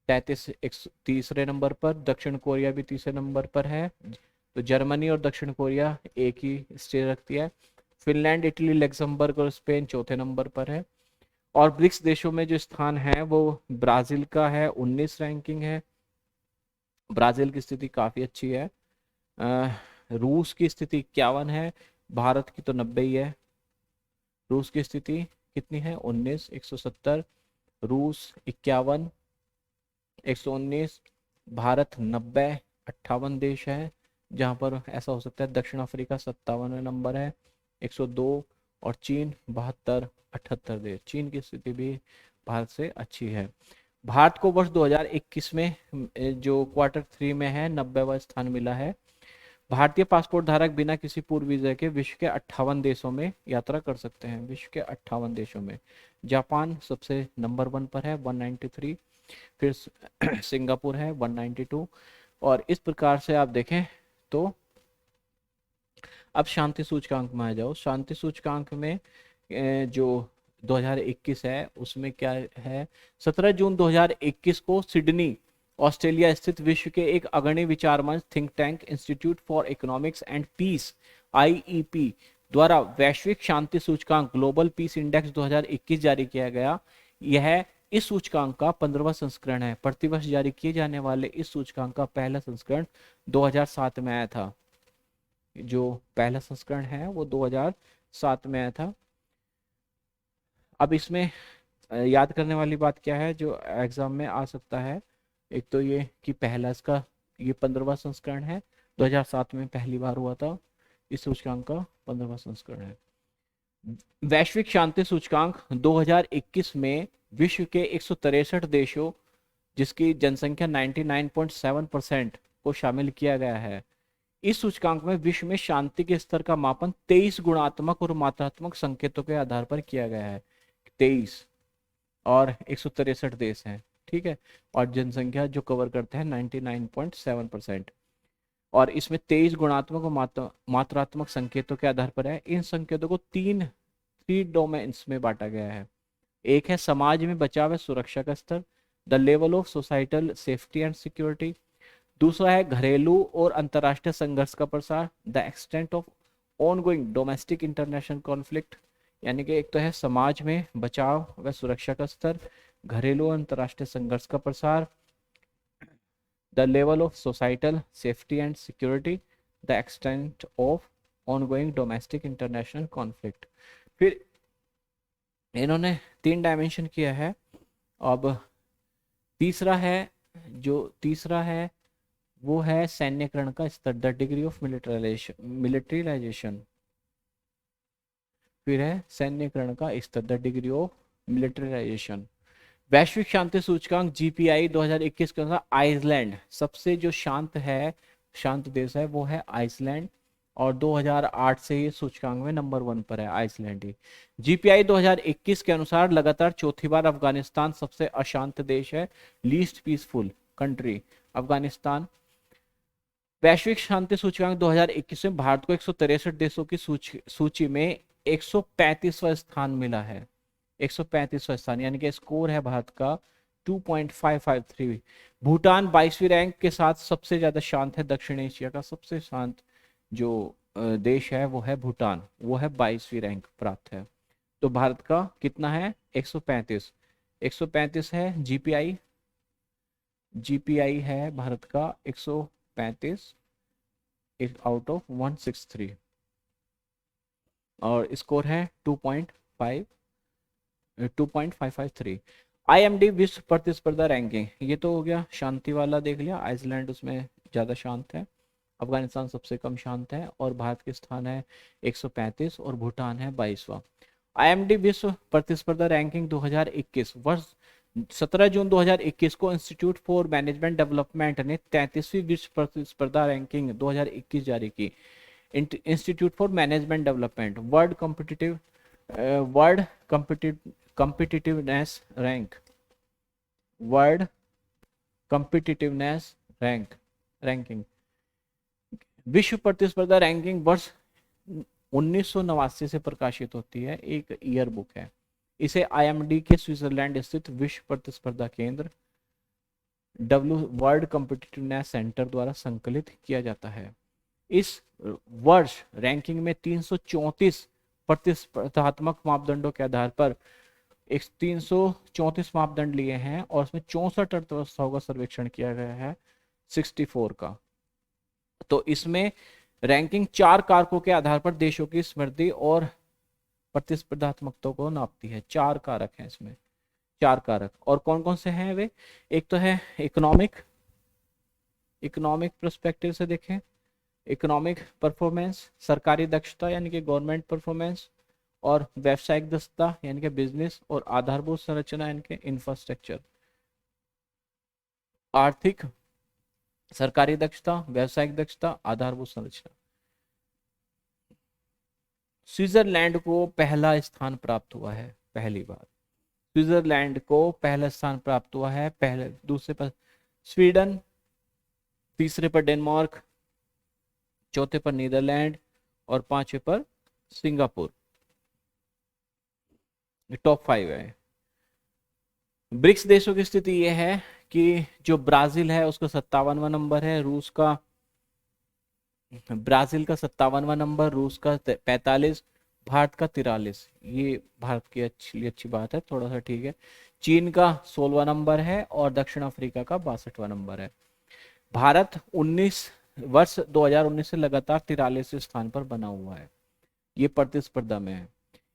33 तीसरे नंबर पर, दक्षिण कोरिया भी तीसरे नंबर पर है। तो जर्मनी और दक्षिण कोरिया एक ही स्टेज रखती है। फिनलैंड, इटली, लग्जमबर्ग और स्पेन चौथे नंबर पर है। और ब्रिक्स देशों में जो स्थान है वो ब्राजील का है, 19 रैंकिंग है। ब्राजील की स्थिति काफी अच्छी है। रूस की स्थिति 51 है, भारत की तो 90 ही है। रूस की स्थिति कितनी है, 19, 170, रूस 51, 119, भारत 90, 58 देश है जहां पर ऐसा हो सकता है। दक्षिण अफ्रीका 57वें नंबर है, 102, और चीन 72, 78 देश। चीन की स्थिति भी भारत से अच्छी है। भारत को वर्ष 2021 में जो क्वार्टर 3 में है 90वां स्थान मिला है। भारतीय पासपोर्ट धारक बिना किसी पूर्व वीजा के विश्व के 58 देशों में यात्रा कर सकते हैं, विश्व के 58 देशों में। जापान सबसे नंबर 1 पर है, 193, फिर सिंगापुर है 192। और इस प्रकार से आप देखें तो अब शांति सूचकांक में आ जाओ। शांति सूचकांक में जो 2021 है उसमें क्या है, 17 जून 2021 को सिडनी ऑस्ट्रेलिया स्थित विश्व के एक अग्रणी विचार मंच think tank institute for economics and peace IEP द्वारा वैश्विक शांति सूचकांक ग्लोबल पीस इंडेक्स 2021 जारी किया गया। यह इस सूचकांक का 15वां संस्करण है। प्रतिवर्ष जारी किए जाने वाले इस सूचकांक का पहला संस्करण 2007 में आया था। जो पहला संस्करण है वो 2007 में आया था। अब इसमें याद करने वाली बात क्या है जो एग्जाम में आ सकता है, एक तो ये कि पहला इसका ये 15वां संस्करण है, 2007 में पहली बार हुआ था। इस सूचकांक का 15वां संस्करण है। वैश्विक शांति सूचकांक 2021 में विश्व के 163 देशों जिसकी जनसंख्या 99.7% को शामिल किया गया है। इस सूचकांक में विश्व में शांति के स्तर का मापन 23 गुणात्मक और मात्रात्मक संकेतों के आधार पर किया गया है। 23 और 163 देश हैं, ठीक है, और जनसंख्या जो कवर करते हैं 99.7%। और इसमें 23 गुणात्मक और मात्रात्मक संकेतों के आधार पर है। इन संकेतों को थ्री डोमेन्स में बांटा गया है। एक है समाज में बचाव व सुरक्षा का स्तर, the level of societal safety and security. दूसरा है घरेलू और अंतर्राष्ट्रीय संघर्ष का प्रसार, the extent of ongoing domestic international conflict. यानी कि एक तो है समाज में बचाव व सुरक्षा का स्तर, घरेलू और अंतर्राष्ट्रीय संघर्ष का प्रसार, the level of societal safety and security, the extent of ongoing domestic international conflict. फिर इन्होंने 3 डायमेंशन किया है। अब तीसरा है वो है सैन्यकरण का स्तर, द डिग्री ऑफ मिलिट्रीलाइजेशन। फिर है सैन्यकरण का स्तर, द डिग्री ऑफ मिलिट्रीलाइजेशन। वैश्विक शांति सूचकांक जीपीआई 2021 के अनुसार आइसलैंड सबसे जो शांत देश है वो है आइसलैंड, और 2008 से ये सूचकांक में नंबर 1 पर है आइसलैंड ही। जीपीआई 2021 के अनुसार लगातार चौथी बार अफगानिस्तान सबसे अशांत देश है, लीस्ट पीसफुल कंट्री अफगानिस्तान। वैश्विक शांति सूचकांक 2021 में भारत को 163 देशों की सूची में 135वां स्थान मिला है। 135वां स्थान यानी कि स्कोर है भारत का 2.553। भूटान 22वीं रैंक के साथ सबसे ज्यादा शांत है। दक्षिण एशिया का सबसे शांत जो देश है वो है भूटान, वो है 22वीं रैंक प्राप्त है। तो भारत का कितना है, 135 है। जीपीआई है भारत का 135 आउट ऑफ 163, और स्कोर है 2.553। आईएमडी विश्व प्रतिस्पर्धा रैंकिंग, ये तो हो गया शांति वाला, देख लिया। आइसलैंड उसमें ज्यादा शांत है, अफगानिस्तान सबसे कम शांत है, और भारत के स्थान है 135 और भूटान है 22वां। आईएमडी विश्व प्रतिस्पर्धा रैंकिंग 2021 वर्ष 17 जून 2021 को इंस्टीट्यूट फॉर मैनेजमेंट डेवलपमेंट ने 33वीं विश्व प्रतिस्पर्धा रैंकिंग 2021 जारी की। Institute for management development world competitiveness world competitiveness ranking विश्व प्रतिस्पर्धा रैंकिंग वर्ष 1989 से प्रकाशित होती है, एक ईयर बुक है। इसे आईएमडी के स्विट्जरलैंड स्थित विश्व प्रतिस्पर्धा केंद्र वर्ल्ड कॉम्पिटिटिवनेस सेंटर द्वारा संकलित किया जाता है। इस वर्ष रैंकिंग में 334 प्रतिस्पर्धात्मक मापदंडों के आधार पर 334 मापदंड लिए हैं और उसमें 64 अर्थव्यवस्थाओं का सर्वेक्षण किया गया है 64 का। तो इसमें रैंकिंग 4 कारकों के आधार पर देशों की समृद्धि और प्रतिस्पर्धात्मकता को नापती है। 4 कारक हैं इसमें, 4 कारक। और कौन कौन से हैं वे? एक तो है इकोनॉमिक पर्सपेक्टिव से देखें, इकोनॉमिक परफॉर्मेंस, सरकारी दक्षता यानी कि गवर्नमेंट परफॉर्मेंस, और व्यावसायिक दक्षता यानी कि बिजनेस, और आधारभूत संरचना यानी कि इंफ्रास्ट्रक्चर। आर्थिक, सरकारी दक्षता, व्यावसायिक दक्षता, आधारभूत संरचना। स्विट्जरलैंड को पहला स्थान प्राप्त हुआ है, पहली बार स्विट्जरलैंड को पहला स्थान प्राप्त हुआ है। पहले, दूसरे पर स्वीडन, तीसरे पर डेनमार्क, चौथे पर नीदरलैंड और पांचवे पर सिंगापुर। टॉप 5 है। ब्रिक्स देशों की स्थिति यह है कि जो ब्राजील है उसका 57वां नंबर है, ब्राजील का 57वां नंबर, रूस का 45, भारत का 43। ये भारत की अच्छी बात है, थोड़ा सा ठीक है। चीन का 16वां नंबर है और दक्षिण अफ्रीका का 62वां नंबर है। भारत 2019 से लगातार 43वें स्थान पर बना हुआ है, ये प्रतिस्पर्धा में है।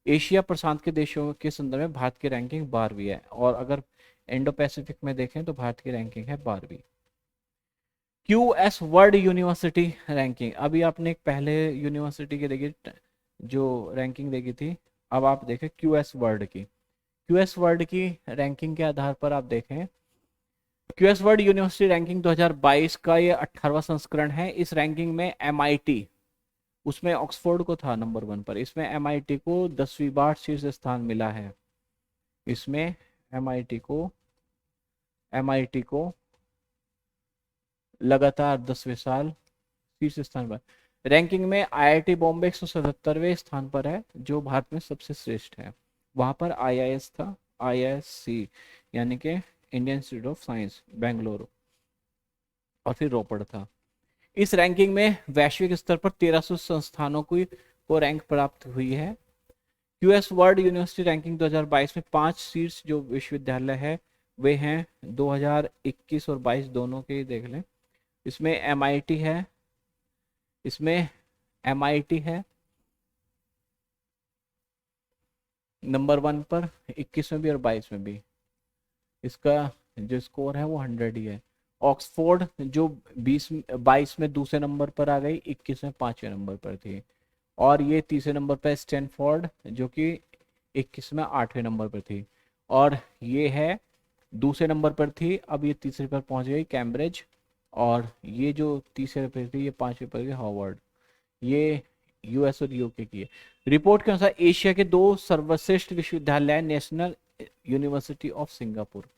एशिया प्रशांत के देशों के संदर्भ में भारत की रैंकिंग 12वीं है, और अगर इंडो पैसिफिक में देखें तो भारत की रैंकिंग है 12वीं। QS वर्ल्ड यूनिवर्सिटी रैंकिंग, अभी आपने एक पहले यूनिवर्सिटी की देखी जो रैंकिंग देखी थी, अब आप देखें QS वर्ल्ड की। QS वर्ल्ड की रैंकिंग के आधार पर आप देखें, QS वर्ल्ड यूनिवर्सिटी रैंकिंग 2022 का ये 18वां संस्करण है। इस रैंकिंग में MIT, उसमें ऑक्सफोर्ड को था नंबर 1 पर, इसमें MIT को 10वीं बार शीर्ष स्थान मिला है। इसमें MIT को लगातार 10वें साल शीर्ष स्थान पर। रैंकिंग में IIT बॉम्बे 177वें स्थान पर है, जो भारत में सबसे श्रेष्ठ है। वहां पर IIS था, IISc यानी कि Indian institute of science Bengaluru, और फिर रोपड़ था। इस रैंकिंग में वैश्विक स्तर पर 1300 संस्थानों को रैंक प्राप्त हुई है। QS वर्ल्ड यूनिवर्सिटी रैंकिंग 2022 में 5 शीर्ष जो विश्वविद्यालय है वे हैं 2021 और 22 दोनों के ही देख लें। इसमें MIT है नंबर 1 पर, 21 में भी और 22 में भी। इसका जो स्कोर है वो 100 ही है। ऑक्सफोर्ड जो 22 में दूसरे नंबर पर आ गई, 21 में 5वें नंबर पर थी। और ये तीसरे नंबर पर स्टैनफोर्ड जो कि 21 में 8वें नंबर पर थी, और ये है दूसरे नंबर पर थी, अब ये तीसरे पर पहुंच गई कैम्ब्रिज, और ये जो तीसरे पर थी ये 5वें पर गई हार्वर्ड। ये US और UK की है। रिपोर्ट के अनुसार एशिया के 2 सर्वश्रेष्ठ विश्वविद्यालय national university of Singapore,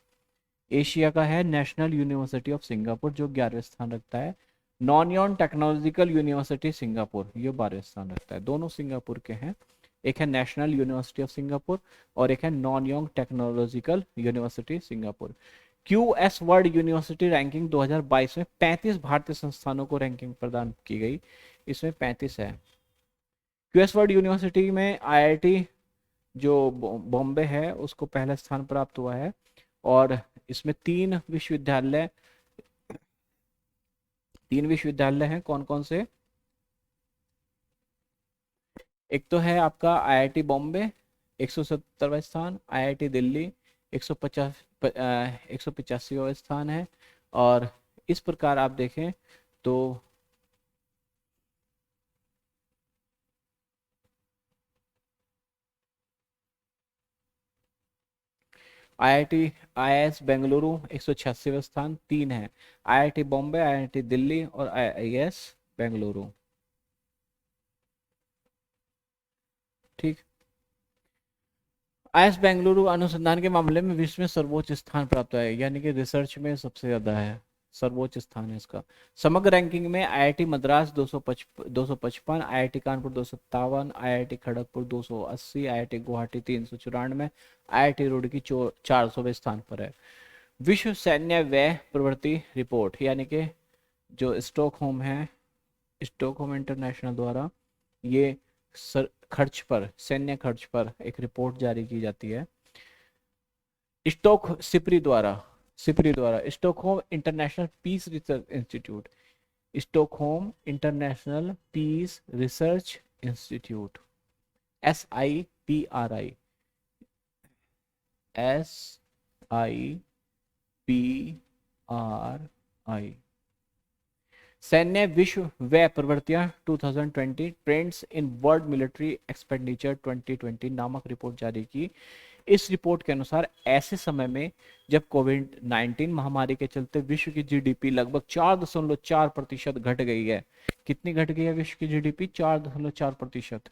Asia का है नेशनल यूनिवर्सिटी ऑफ सिंगापुर जो 11वें स्थान रखता है। नॉनयोन टेक्नोलॉजिकल यूनिवर्सिटी सिंगापुर ये 12वें स्थान रखता है। दोनों सिंगापुर के हैं, एक है नेशनल यूनिवर्सिटी ऑफ सिंगापुर और एक है Nanyang technological university Singapore. QS world university ranking 2022 में 35 भारतीय संस्थानों को रैंकिंग प्रदान की गई, इसमें 35 है। QS वर्ल्ड यूनिवर्सिटी में IIT जो बॉम्बे है उसको पहला स्थान प्राप्त हुआ है, और इसमें 3 विश्वविद्यालय हैं। कौन कौन से? एक तो है आपका IIT बॉम्बे 170वां स्थान, IIT दिल्ली 185वां स्थान है। और इस प्रकार आप देखें तो IIT आईआईएस बेंगलुरु 186वां स्थान, 3 है आईआईटी बॉम्बे, आईआईटी दिल्ली और आईआईएस बेंगलुरु। ठीक। आईआईएस बेंगलुरु अनुसंधान के मामले में विश्व में सर्वोच्च स्थान प्राप्त है, यानी कि रिसर्च में सबसे ज्यादा है, सर्वोच्च स्थान है इसका। समग्र रैंकिंग में IIT Madras 255, IIT Kanpur 257, IIT Kharagpur 280, IIT Guwahati 394, IIT Roorkee 400वें स्थान पर है। विश्व सैन्य व्यय प्रवृत्ति रिपोर्ट, यानी कि जो स्टॉकहोम है, स्टॉकहोम इंटरनेशनल द्वारा ये खर्च पर, सैन्य खर्च पर एक रिपोर्ट जारी की जाती है। सिपरी द्वारा Stockholm International Peace Research Institute, Stockholm International Peace Research Institute, SIPRI, SIPRI। सैन्य विश्व व्यय प्रवृत्तियां 2020 trends in world military expenditure 2020 नामक रिपोर्ट जारी की। इस रिपोर्ट के अनुसार ऐसे समय में जब कोविड-19 महामारी के चलते विश्व की जीडीपी लगभग 4.4% घट गई है। कितनी घट गई है विश्व की जीडीपी? 4.4%।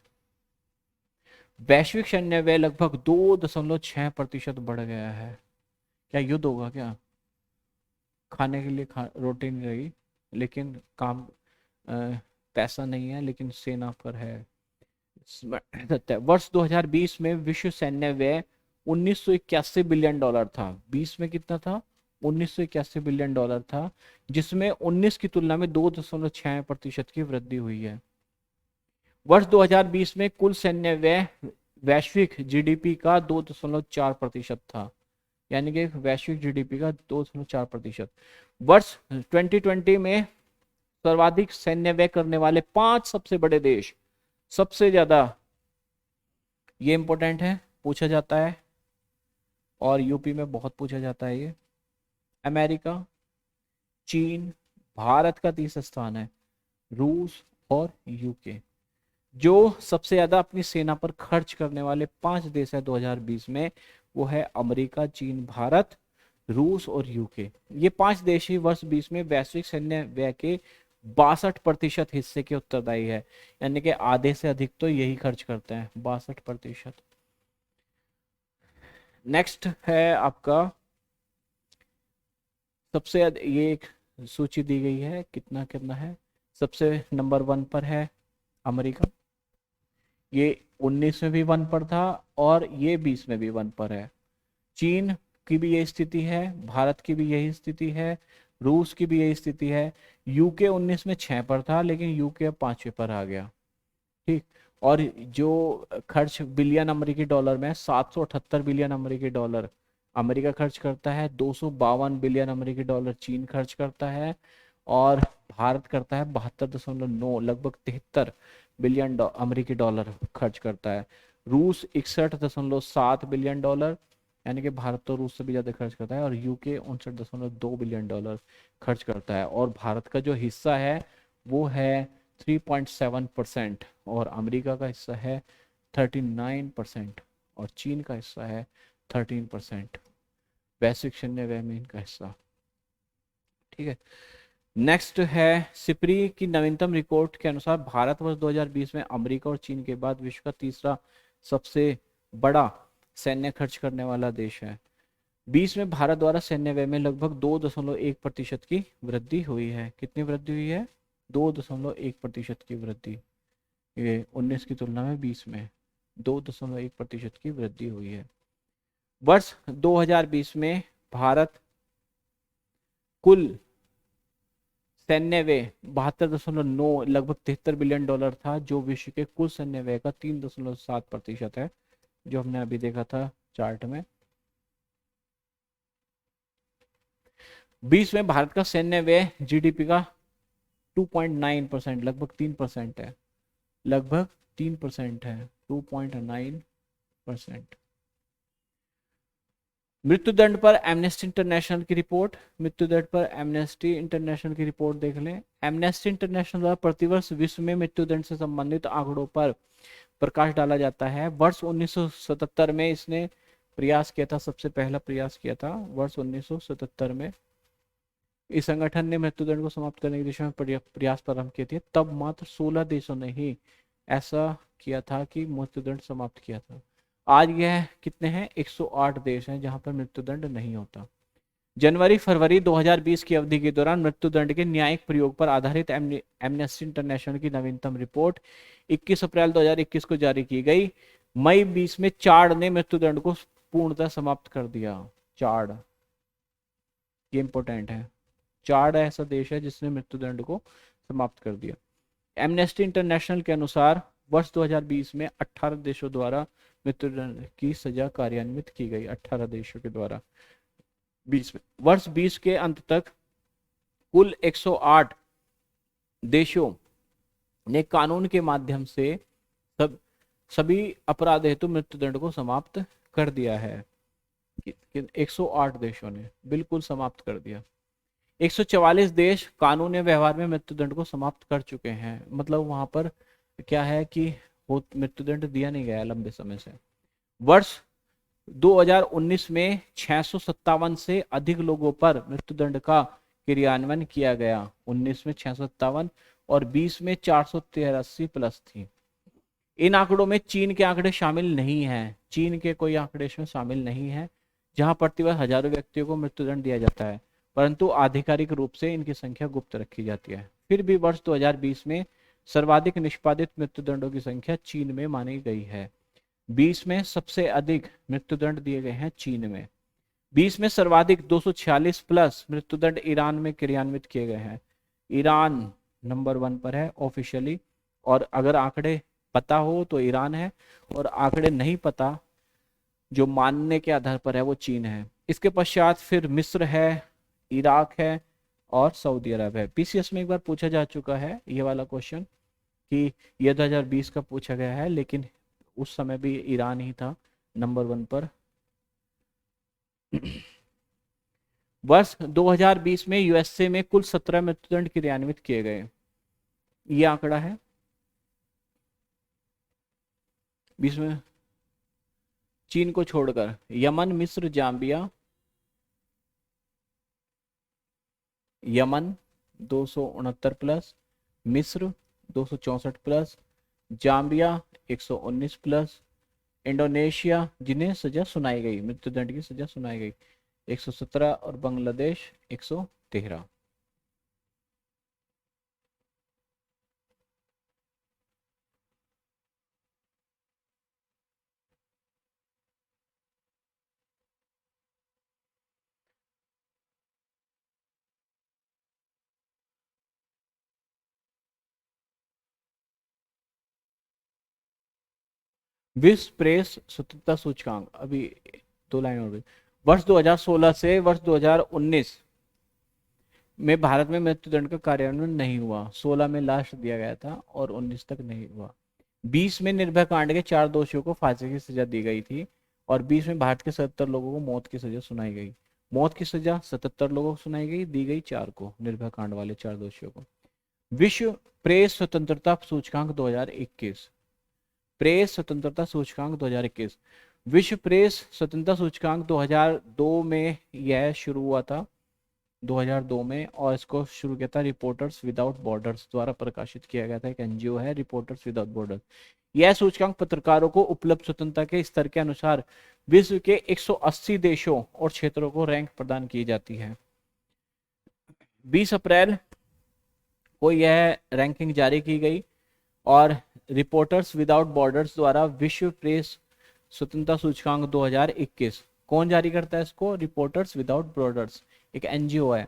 वैश्विक सैन्य व्यय लगभग 2.6% बढ़ गया है। क्या युद्ध होगा क्या? खाने के लिए रोटी नहीं रही, लेकिन काम पैसा नहीं है, लेकिन सेना पर है। वर्ष 2020 में विश्व सैन्य व्यय 1981 बिलियन डॉलर था। 20 में कितना था? 1981 बिलियन डॉलर था, जिसमें 19 की तुलना में 2.6% की वृद्धि हुई है। वर्ष 2020 में कुल सैन्य व्यय वैश्विक जीडीपी का 2.4% था, यानी कि वैश्विक जीडीपी का 2.4%। वर्ष 2020 में सर्वाधिक सैन्य व्यय करने वाले 5 सबसे बड़े देश, सबसे ज्यादा, ये इंपॉर्टेंट है, पूछा जाता है और यूपी में बहुत पूछा जाता है ये। अमेरिका, चीन, भारत का तीसरा स्थान है, रूस और यूके। जो सबसे ज्यादा अपनी सेना पर खर्च करने वाले 5 देश है 2020 में, वो है अमेरिका, चीन, भारत, रूस और यूके। ये 5 देश ही वर्ष 20 में वैश्विक सैन्य व्यय के 62% हिस्से के उत्तरदायी है, यानी कि आधे से अधिक तो यही खर्च करते हैं, 62%। नेक्स्ट है आपका सबसे ये एक सूची दी गई है, कितना कितना है। सबसे नंबर 1 पर है अमेरिका, ये 19 में भी 1 पर था और ये 20 में भी 1 पर है। चीन की भी यही स्थिति है, भारत की भी यही स्थिति है, रूस की भी यही स्थिति है। यूके 19 में 6 पर था, लेकिन यूके अब 5वें पर आ गया। ठीक। और जो खर्च बिलियन अमेरिकी डॉलर में, 778 बिलियन अमेरिकी डॉलर अमेरिका खर्च करता है, 252 बिलियन अमेरिकी डॉलर चीन खर्च करता है और भारत करता है 72.9, लगभग 73 बिलियन अमेरिकी डॉलर खर्च करता है। रूस 61.7 बिलियन डॉलर, यानी कि भारत तो रूस से भी ज्यादा खर्च करता है, और यूके 59.2 बिलियन डॉलर खर्च करता है। और भारत का जो हिस्सा है वो है 3.7% और अमेरिका का हिस्सा है 39% और चीन का हिस्सा है 13%। वैश्विक सैन्य व्यय में इनका हिस्सा। ठीक है। नेक्स्ट है सिपरी की नवीनतम रिपोर्ट के अनुसार भारत वर्ष 2020 में अमेरिका और चीन के बाद विश्व का तीसरा सबसे बड़ा सैन्य खर्च करने वाला देश है। 20 में भारत द्वारा सैन्य व्यय में लगभग 2.1% की वृद्धि हुई है। कितनी वृद्धि हुई है? 2.1% की वृद्धि। ये 19 की तुलना में 20 में 2.1% की वृद्धि हुई है। वर्ष 2020 में भारत कुल सैन्य व्यय 72.9, लगभग 73 बिलियन डॉलर था, जो विश्व के कुल सैन्य व्यय का 3.7% है, जो हमने अभी देखा था चार्ट में। 20 में भारत का सैन्य व्यय जीडीपी का 2.9%, लगभग 3% है, लगभग 3% है, 2.9%। मृत्युदंड पर एमनेस्टी इंटरनेशनल की रिपोर्ट, मृत्युदंड पर एमनेस्टी इंटरनेशनल की रिपोर्ट देख लें। एमनेस्टी इंटरनेशनल द्वारा प्रतिवर्ष विश्व में मृत्युदंड से संबंधित आंकड़ों पर प्रकाश डाला जाता है। वर्ष 1977 में इसने प्रयास किया था, सबसे पहला प्रयास किया था वर्ष 1977 में। इस संगठन ने मृत्युदंड को समाप्त करने की दिशा में प्रयास प्रारंभ किए थे। तब मात्र 16 देशों ने ही ऐसा किया था कि मृत्युदंड समाप्त किया था। आज यह कितने हैं, 108 देश हैं जहां पर मृत्युदंड नहीं होता। जनवरी फरवरी 2020 की अवधि के दौरान मृत्युदंड के न्यायिक प्रयोग पर आधारित एमनेस्टी इंटरनेशनल की नवीनतम रिपोर्ट 21 अप्रैल 2021 को जारी की गई। मई 20 में चाड ने मृत्युदंड को पूर्णतः समाप्त कर दिया। चाड, ये इंपॉर्टेंट है, चाड ऐसा देश है जिसने मृत्युदंड को समाप्त कर दिया। एमनेस्टी इंटरनेशनल के अनुसार वर्ष 2020 में 18 देशों द्वारा मृत्युदंड की सजा कार्यान्वित की गई। 18 देशों के द्वारा 20 में। वर्ष 20 के अंत तक कुल 108 देशों ने कानून के माध्यम से सभी अपराध हेतु मृत्युदंड को समाप्त कर दिया है। 108 देशों ने बिल्कुल समाप्त कर दिया। 144 देश कानून या व्यवहार में मृत्युदंड को समाप्त कर चुके हैं। मतलब वहां पर क्या है कि मृत्युदंड दिया नहीं गया लंबे समय से। वर्ष 2019 में 657 से अधिक लोगों पर मृत्युदंड का क्रियान्वयन किया गया। 19 में 657 और 20 में 483 प्लस थी। इन आंकड़ों में चीन के आंकड़े शामिल नहीं हैं। चीन के कोई आंकड़े इसमें शामिल नहीं है, जहां प्रतिवर्ष हजारों व्यक्तियों को मृत्युदंड दिया जाता है, परंतु आधिकारिक रूप से इनकी संख्या गुप्त रखी जाती है। फिर भी वर्ष 2020 में सर्वाधिक निष्पादित मृत्युदंडों की संख्या चीन में मानी गई है। 20 में सबसे अधिक मृत्युदंड दिए गए हैं चीन में। 20 में सर्वाधिक 246 प्लस मृत्युदंड ईरान में क्रियान्वित किए गए हैं। ईरान नंबर 1 पर है ऑफिशियली, और अगर आंकड़े पता हो तो ईरान है, और आंकड़े नहीं पता जो मानने के आधार पर है वो चीन है। इसके पश्चात फिर मिस्र है, इराक है और सऊदी अरब है। पीसीएस में एक बार पूछा जा चुका है ये वाला क्वेश्चन कि यह 2020 का पूछा गया है, लेकिन उस समय भी ईरान ही था नंबर 1 पर। वर्ष 2020 में यूएसए में कुल 17 मृत्युदंड क्रियान्वित किए गए। ये आंकड़ा है 20 में, चीन को छोड़कर। यमन, मिस्र, जाम्बिया, यमन 269 प्लस, मिस्र 264 प्लस, जाम्बिया 119 प्लस, इंडोनेशिया जिन्हें सजा सुनाई गई, मृत्युदंड की सजा सुनाई गई 117, और बांग्लादेश 113। विश्व प्रेस स्वतंत्रता सूचकांक, अभी 2 लाइन और गई। वर्ष 2016 से वर्ष 2019 में भारत में मृत्युदंड का कार्यान्वयन नहीं हुआ। 16 में लास्ट दिया गया था और 19 तक नहीं हुआ। 20 में निर्भया कांड के 4 दोषियों को फांसी की सजा दी गई थी, और 20 में भारत के 77 लोगों को मौत की सजा सुनाई गई। मौत की सजा 77 लोगों को सुनाई गई, दी गई 4 को, निर्भया कांड वाले 4 दोषियों को। विश्व प्रेस स्वतंत्रता सूचकांक 2021, प्रेस स्वतंत्रता सूचकांक 2021। विश्व प्रेस स्वतंत्रता सूचकांक 2002 में यह शुरू हुआ था, 2002 में, और इसको शुरू किया था रिपोर्टर्स विदाउट बॉर्डर्स द्वारा प्रकाशित किया गया था। एक एनजीओ है रिपोर्टर्स विदाउट बॉर्डर्स। यह सूचकांक पत्रकारों को उपलब्ध स्वतंत्रता के स्तर के अनुसार विश्व के 180 देशों और क्षेत्रों को रैंक प्रदान की जाती है। 20 अप्रैल को यह रैंकिंग जारी की गई, और रिपोर्टर्स विदाउट बॉर्डर्स द्वारा विश्व प्रेस स्वतंत्रता सूचकांक 2021 कौन जारी करता है इसको? रिपोर्टर्स विदाउट बॉर्डर्स, एक एनजीओ है,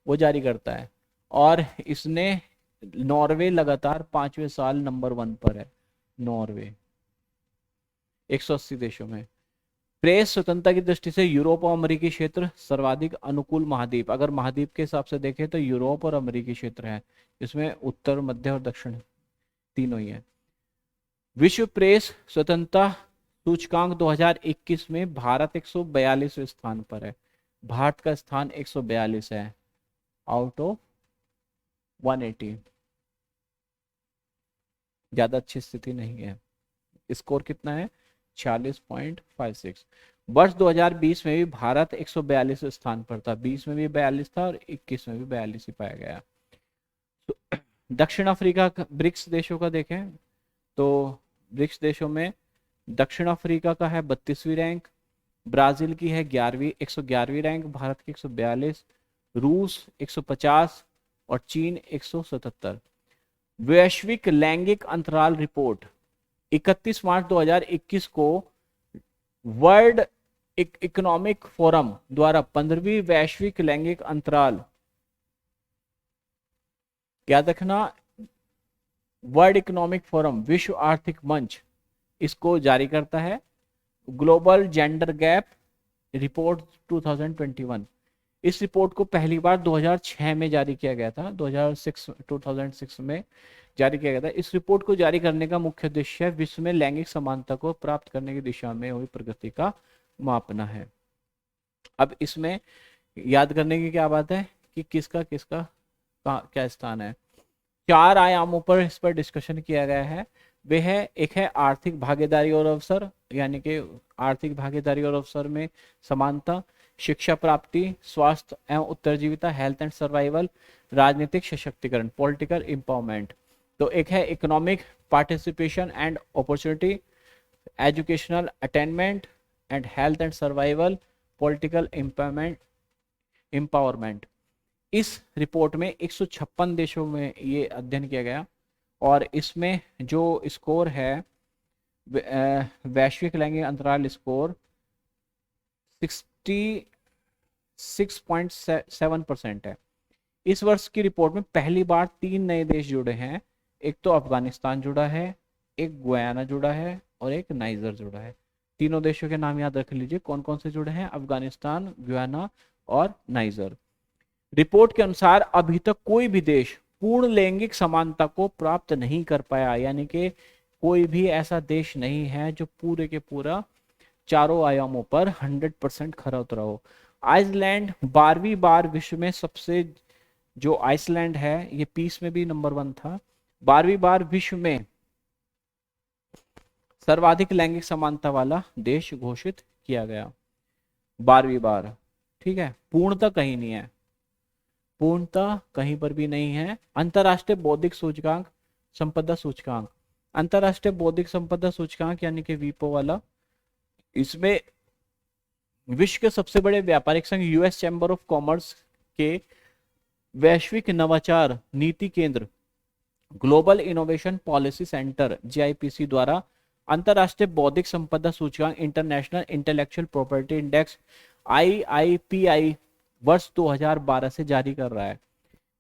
वो जारी करता है। और इसने नॉर्वे लगातार 5वें साल नंबर 1 पर है। नॉर्वे 180 देशों में। प्रेस स्वतंत्रता की दृष्टि से यूरोप और अमेरिकी क्षेत्र सर्वाधिक अनुकूल महाद्वीप। अगर महाद्वीप के हिसाब से देखें तो यूरोप और अमेरिकी क्षेत्र है, इसमें उत्तर, मध्य और दक्षिण तीनों ही है। विश्व प्रेस स्वतंत्रता सूचकांक 2021 में भारत 142वें स्थान पर है। भारत का स्थान 142 है आउट ऑफ 180। ज्यादा अच्छी स्थिति नहीं है। स्कोर कितना है? 46.56। वर्ष 2020 में भी भारत 142 स्थान पर था, 20 में भी 42 था और 21 में भी 42 ही पाया गया। तो दक्षिण अफ्रीका ब्रिक्स देशों का देखें तो ब्रिक्स देशों में दक्षिण अफ्रीका का है 32वीं रैंक, ब्राजील की है 11वीं 111वीं रैंक, भारत की 142, रूस 150 और चीन 177। वैश्विक लैंगिक अंतराल रिपोर्ट 31 मार्च 2021 को वर्ल्ड इकोनॉमिक फोरम द्वारा 15वीं वैश्विक लैंगिक अंतराल, याद रखना, वर्ल्ड इकोनॉमिक फोरम विश्व आर्थिक मंच इसको जारी करता है। ग्लोबल जेंडर गैप रिपोर्ट 2021, इस रिपोर्ट को पहली बार 2006 में जारी किया गया था, 2006 में जारी किया गया था। इस रिपोर्ट को जारी करने का मुख्य उद्देश्य विश्व में लैंगिक समानता को प्राप्त करने की दिशा में हुई प्रगति का मापना है। अब इसमें याद करने की क्या बात है कि किसका किसका क्या स्थान है। 4 आयामों पर इस पर डिस्कशन किया गया है। वे है, एक है आर्थिक भागीदारी और अवसर, यानी कि आर्थिक भागीदारी और अवसर में समानता, शिक्षा प्राप्ति, स्वास्थ्य एवं उत्तरजीविता, हेल्थ एंड सर्वाइवल, राजनीतिक सशक्तिकरण, पॉलिटिकल एम्पावरमेंट। तो एक है economic participation and opportunity, educational attainment and health and survival, political empowerment. इस रिपोर्ट में 156 देशों में ये अध्ययन किया गया और इसमें जो स्कोर है वैश्विक लैंगिक अंतराल स्कोर 66.7% है। इस वर्ष की रिपोर्ट में पहली बार 3 नए देश जुड़े हैं, एक तो अफगानिस्तान जुड़ा है, एक गुयाना जुड़ा है और एक नाइजर जुड़ा है। तीनों देशों के नाम याद रख लीजिए कौन कौन से जुड़े हैं, अफगानिस्तान, गुयाना और नाइजर। रिपोर्ट के अनुसार अभी तक कोई भी देश पूर्ण लैंगिक समानता को प्राप्त नहीं कर पाया, यानी कि कोई भी ऐसा देश नहीं है जो पूरे के पूरा चारों आयामों पर 100% खरा उतरा हो। आइसलैंड 12वीं बार विश्व में सबसे, जो आइसलैंड है ये पीस में भी नंबर 1 था, 12वीं बार विश्व में सर्वाधिक लैंगिक समानता वाला देश घोषित किया गया, 12वीं बार। ठीक है, पूर्णता कहीं नहीं है, पूर्णता कहीं पर भी नहीं है। अंतरराष्ट्रीय बौद्धिक सूचकांक, संपदा सूचकांक, अंतरराष्ट्रीय बौद्धिक संपदा सूचकांक यानी कि वीपो वाला, इसमें विश्व के सबसे बड़े व्यापारिक संघ यूएस चैम्बर ऑफ कॉमर्स के वैश्विक नवाचार नीति केंद्र ग्लोबल इनोवेशन पॉलिसी सेंटर जेआईपीसी द्वारा अंतरराष्ट्रीय बौद्धिक संपदा सूचकांक इंटरनेशनल इंटेलेक्चुअल प्रॉपर्टी इंडेक्स आईआईपीआई वर्ष 2012 से जारी कर रहा है।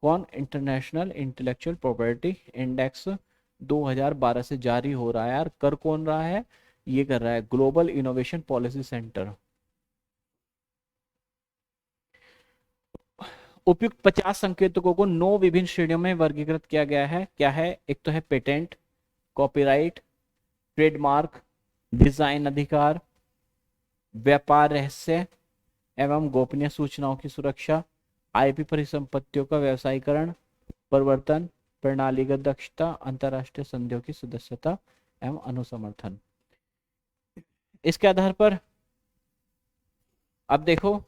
कौन? इंटरनेशनल इंटेलेक्चुअल प्रॉपर्टी इंडेक्स 2012 से जारी हो रहा है यार। कर कौन रहा है? ये कर रहा है ग्लोबल इनोवेशन पॉलिसी सेंटर। उपयुक्त 50 संकेतकों को 9 विभिन्न श्रेणियों में वर्गीकृत किया गया है। क्या है? एक तो है पेटेंट, कॉपीराइट, ट्रेडमार्क, डिजाइन अधिकार, व्यापार रहस्य एवं गोपनीय सूचनाओं की सुरक्षा, आईपी परिसंपत्तियों का व्यवसायीकरण, परिवर्तन, प्रणालीगत दक्षता, अंतरराष्ट्रीय संधियों की सदस्यता एवं अनुसमर्थन। इसके आधार पर अब देखो,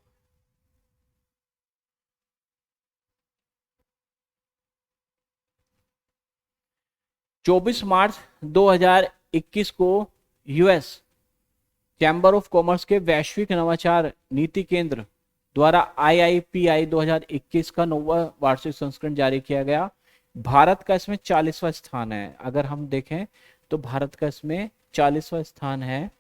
चौबीस मार्च 2021 को यूएस चैम्बर ऑफ कॉमर्स के वैश्विक नवाचार नीति केंद्र द्वारा आईआईपीआई 2021 का 9वां वार्षिक संस्करण जारी किया गया। भारत का इसमें 40वां स्थान है। अगर हम देखें तो भारत का इसमें 40वां स्थान है।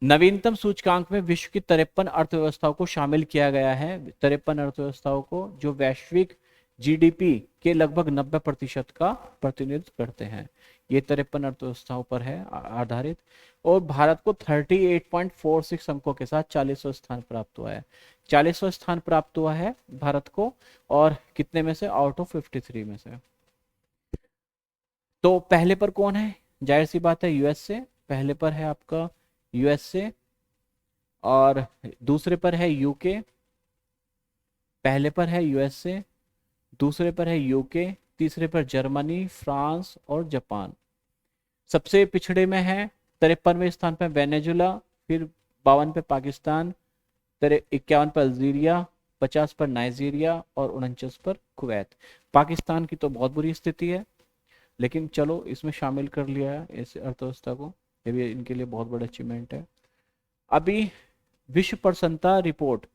नवीनतम सूचकांक में विश्व की 53 अर्थव्यवस्थाओं को शामिल किया गया है। 53 अर्थव्यवस्थाओं को जो वैश्विक जीडीपी के लगभग 90% का प्रतिनिधित्व करते हैं। ये 53 अर्थव्यवस्थाओं पर है आधारित और भारत को 38.46 अंकों के साथ 40वां स्थान प्राप्त हुआ है। 40वां स्थान प्राप्त हुआ है भारत को, और कितने में से? आउट ऑफ 53 में से। तो पहले पर कौन है? जाहिर सी बात है यूएसए। पहले पर है आपका यूएसए और दूसरे पर है यूके। पहले पर है यूएसए, दूसरे पर है यूके, तीसरे पर जर्मनी, फ्रांस और जापान। सबसे पिछड़े में है 53वें स्थान पे वेनेजुला, फिर 52 पे पाकिस्तान, 51 पर अल्जीरिया, 50 पर नाइजीरिया और 49 पर कुवैत। पाकिस्तान की तो बहुत बुरी स्थिति है, लेकिन चलो इसमें शामिल कर लिया है इस अर्थव्यवस्था को, ये भी इनके लिए बहुत बड़ा अचीवमेंट है। अभी विश्व प्रसन्नता रिपोर्ट,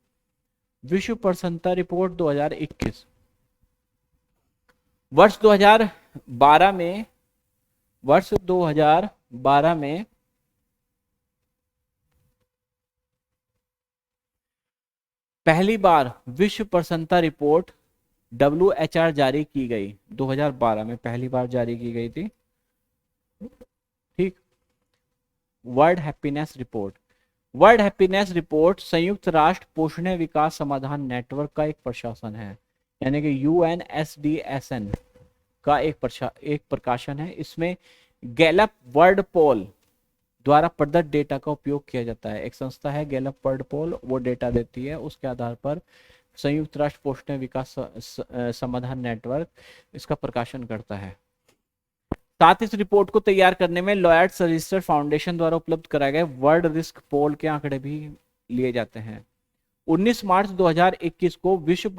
विश्व प्रसन्नता रिपोर्ट 2021 वर्ष 2012 में, वर्ष 2012 में पहली बार विश्व प्रसन्नता रिपोर्ट WHR जारी की गई। 2012 में पहली बार जारी की गई थी, ठीक। World happiness report, world happiness report संयुक्त राष्ट्र पोषण विकास समाधान नेटवर्क का एक प्रशासन है, यानी कि UNSDSN का एक प्रकाशन है। इसमें गैलप वर्ल्ड पोल द्वारा प्रदत्त डेटा का उपयोग किया जाता है। एक संस्था है गैलप वर्ल्ड पोल, वो डेटा देती है, उसके आधार पर संयुक्त राष्ट्र पोषण विकास समाधान नेटवर्क इसका प्रकाशन करता है। साथ इस रिपोर्ट को तैयार करने में लॉयड्स रजिस्टर फाउंडेशन द्वारा उपलब्ध कराए गए वर्ल्ड रिस्क पोल के आंकड़े भी लिए जाते हैं। 19 मार्च 2021 को विश्व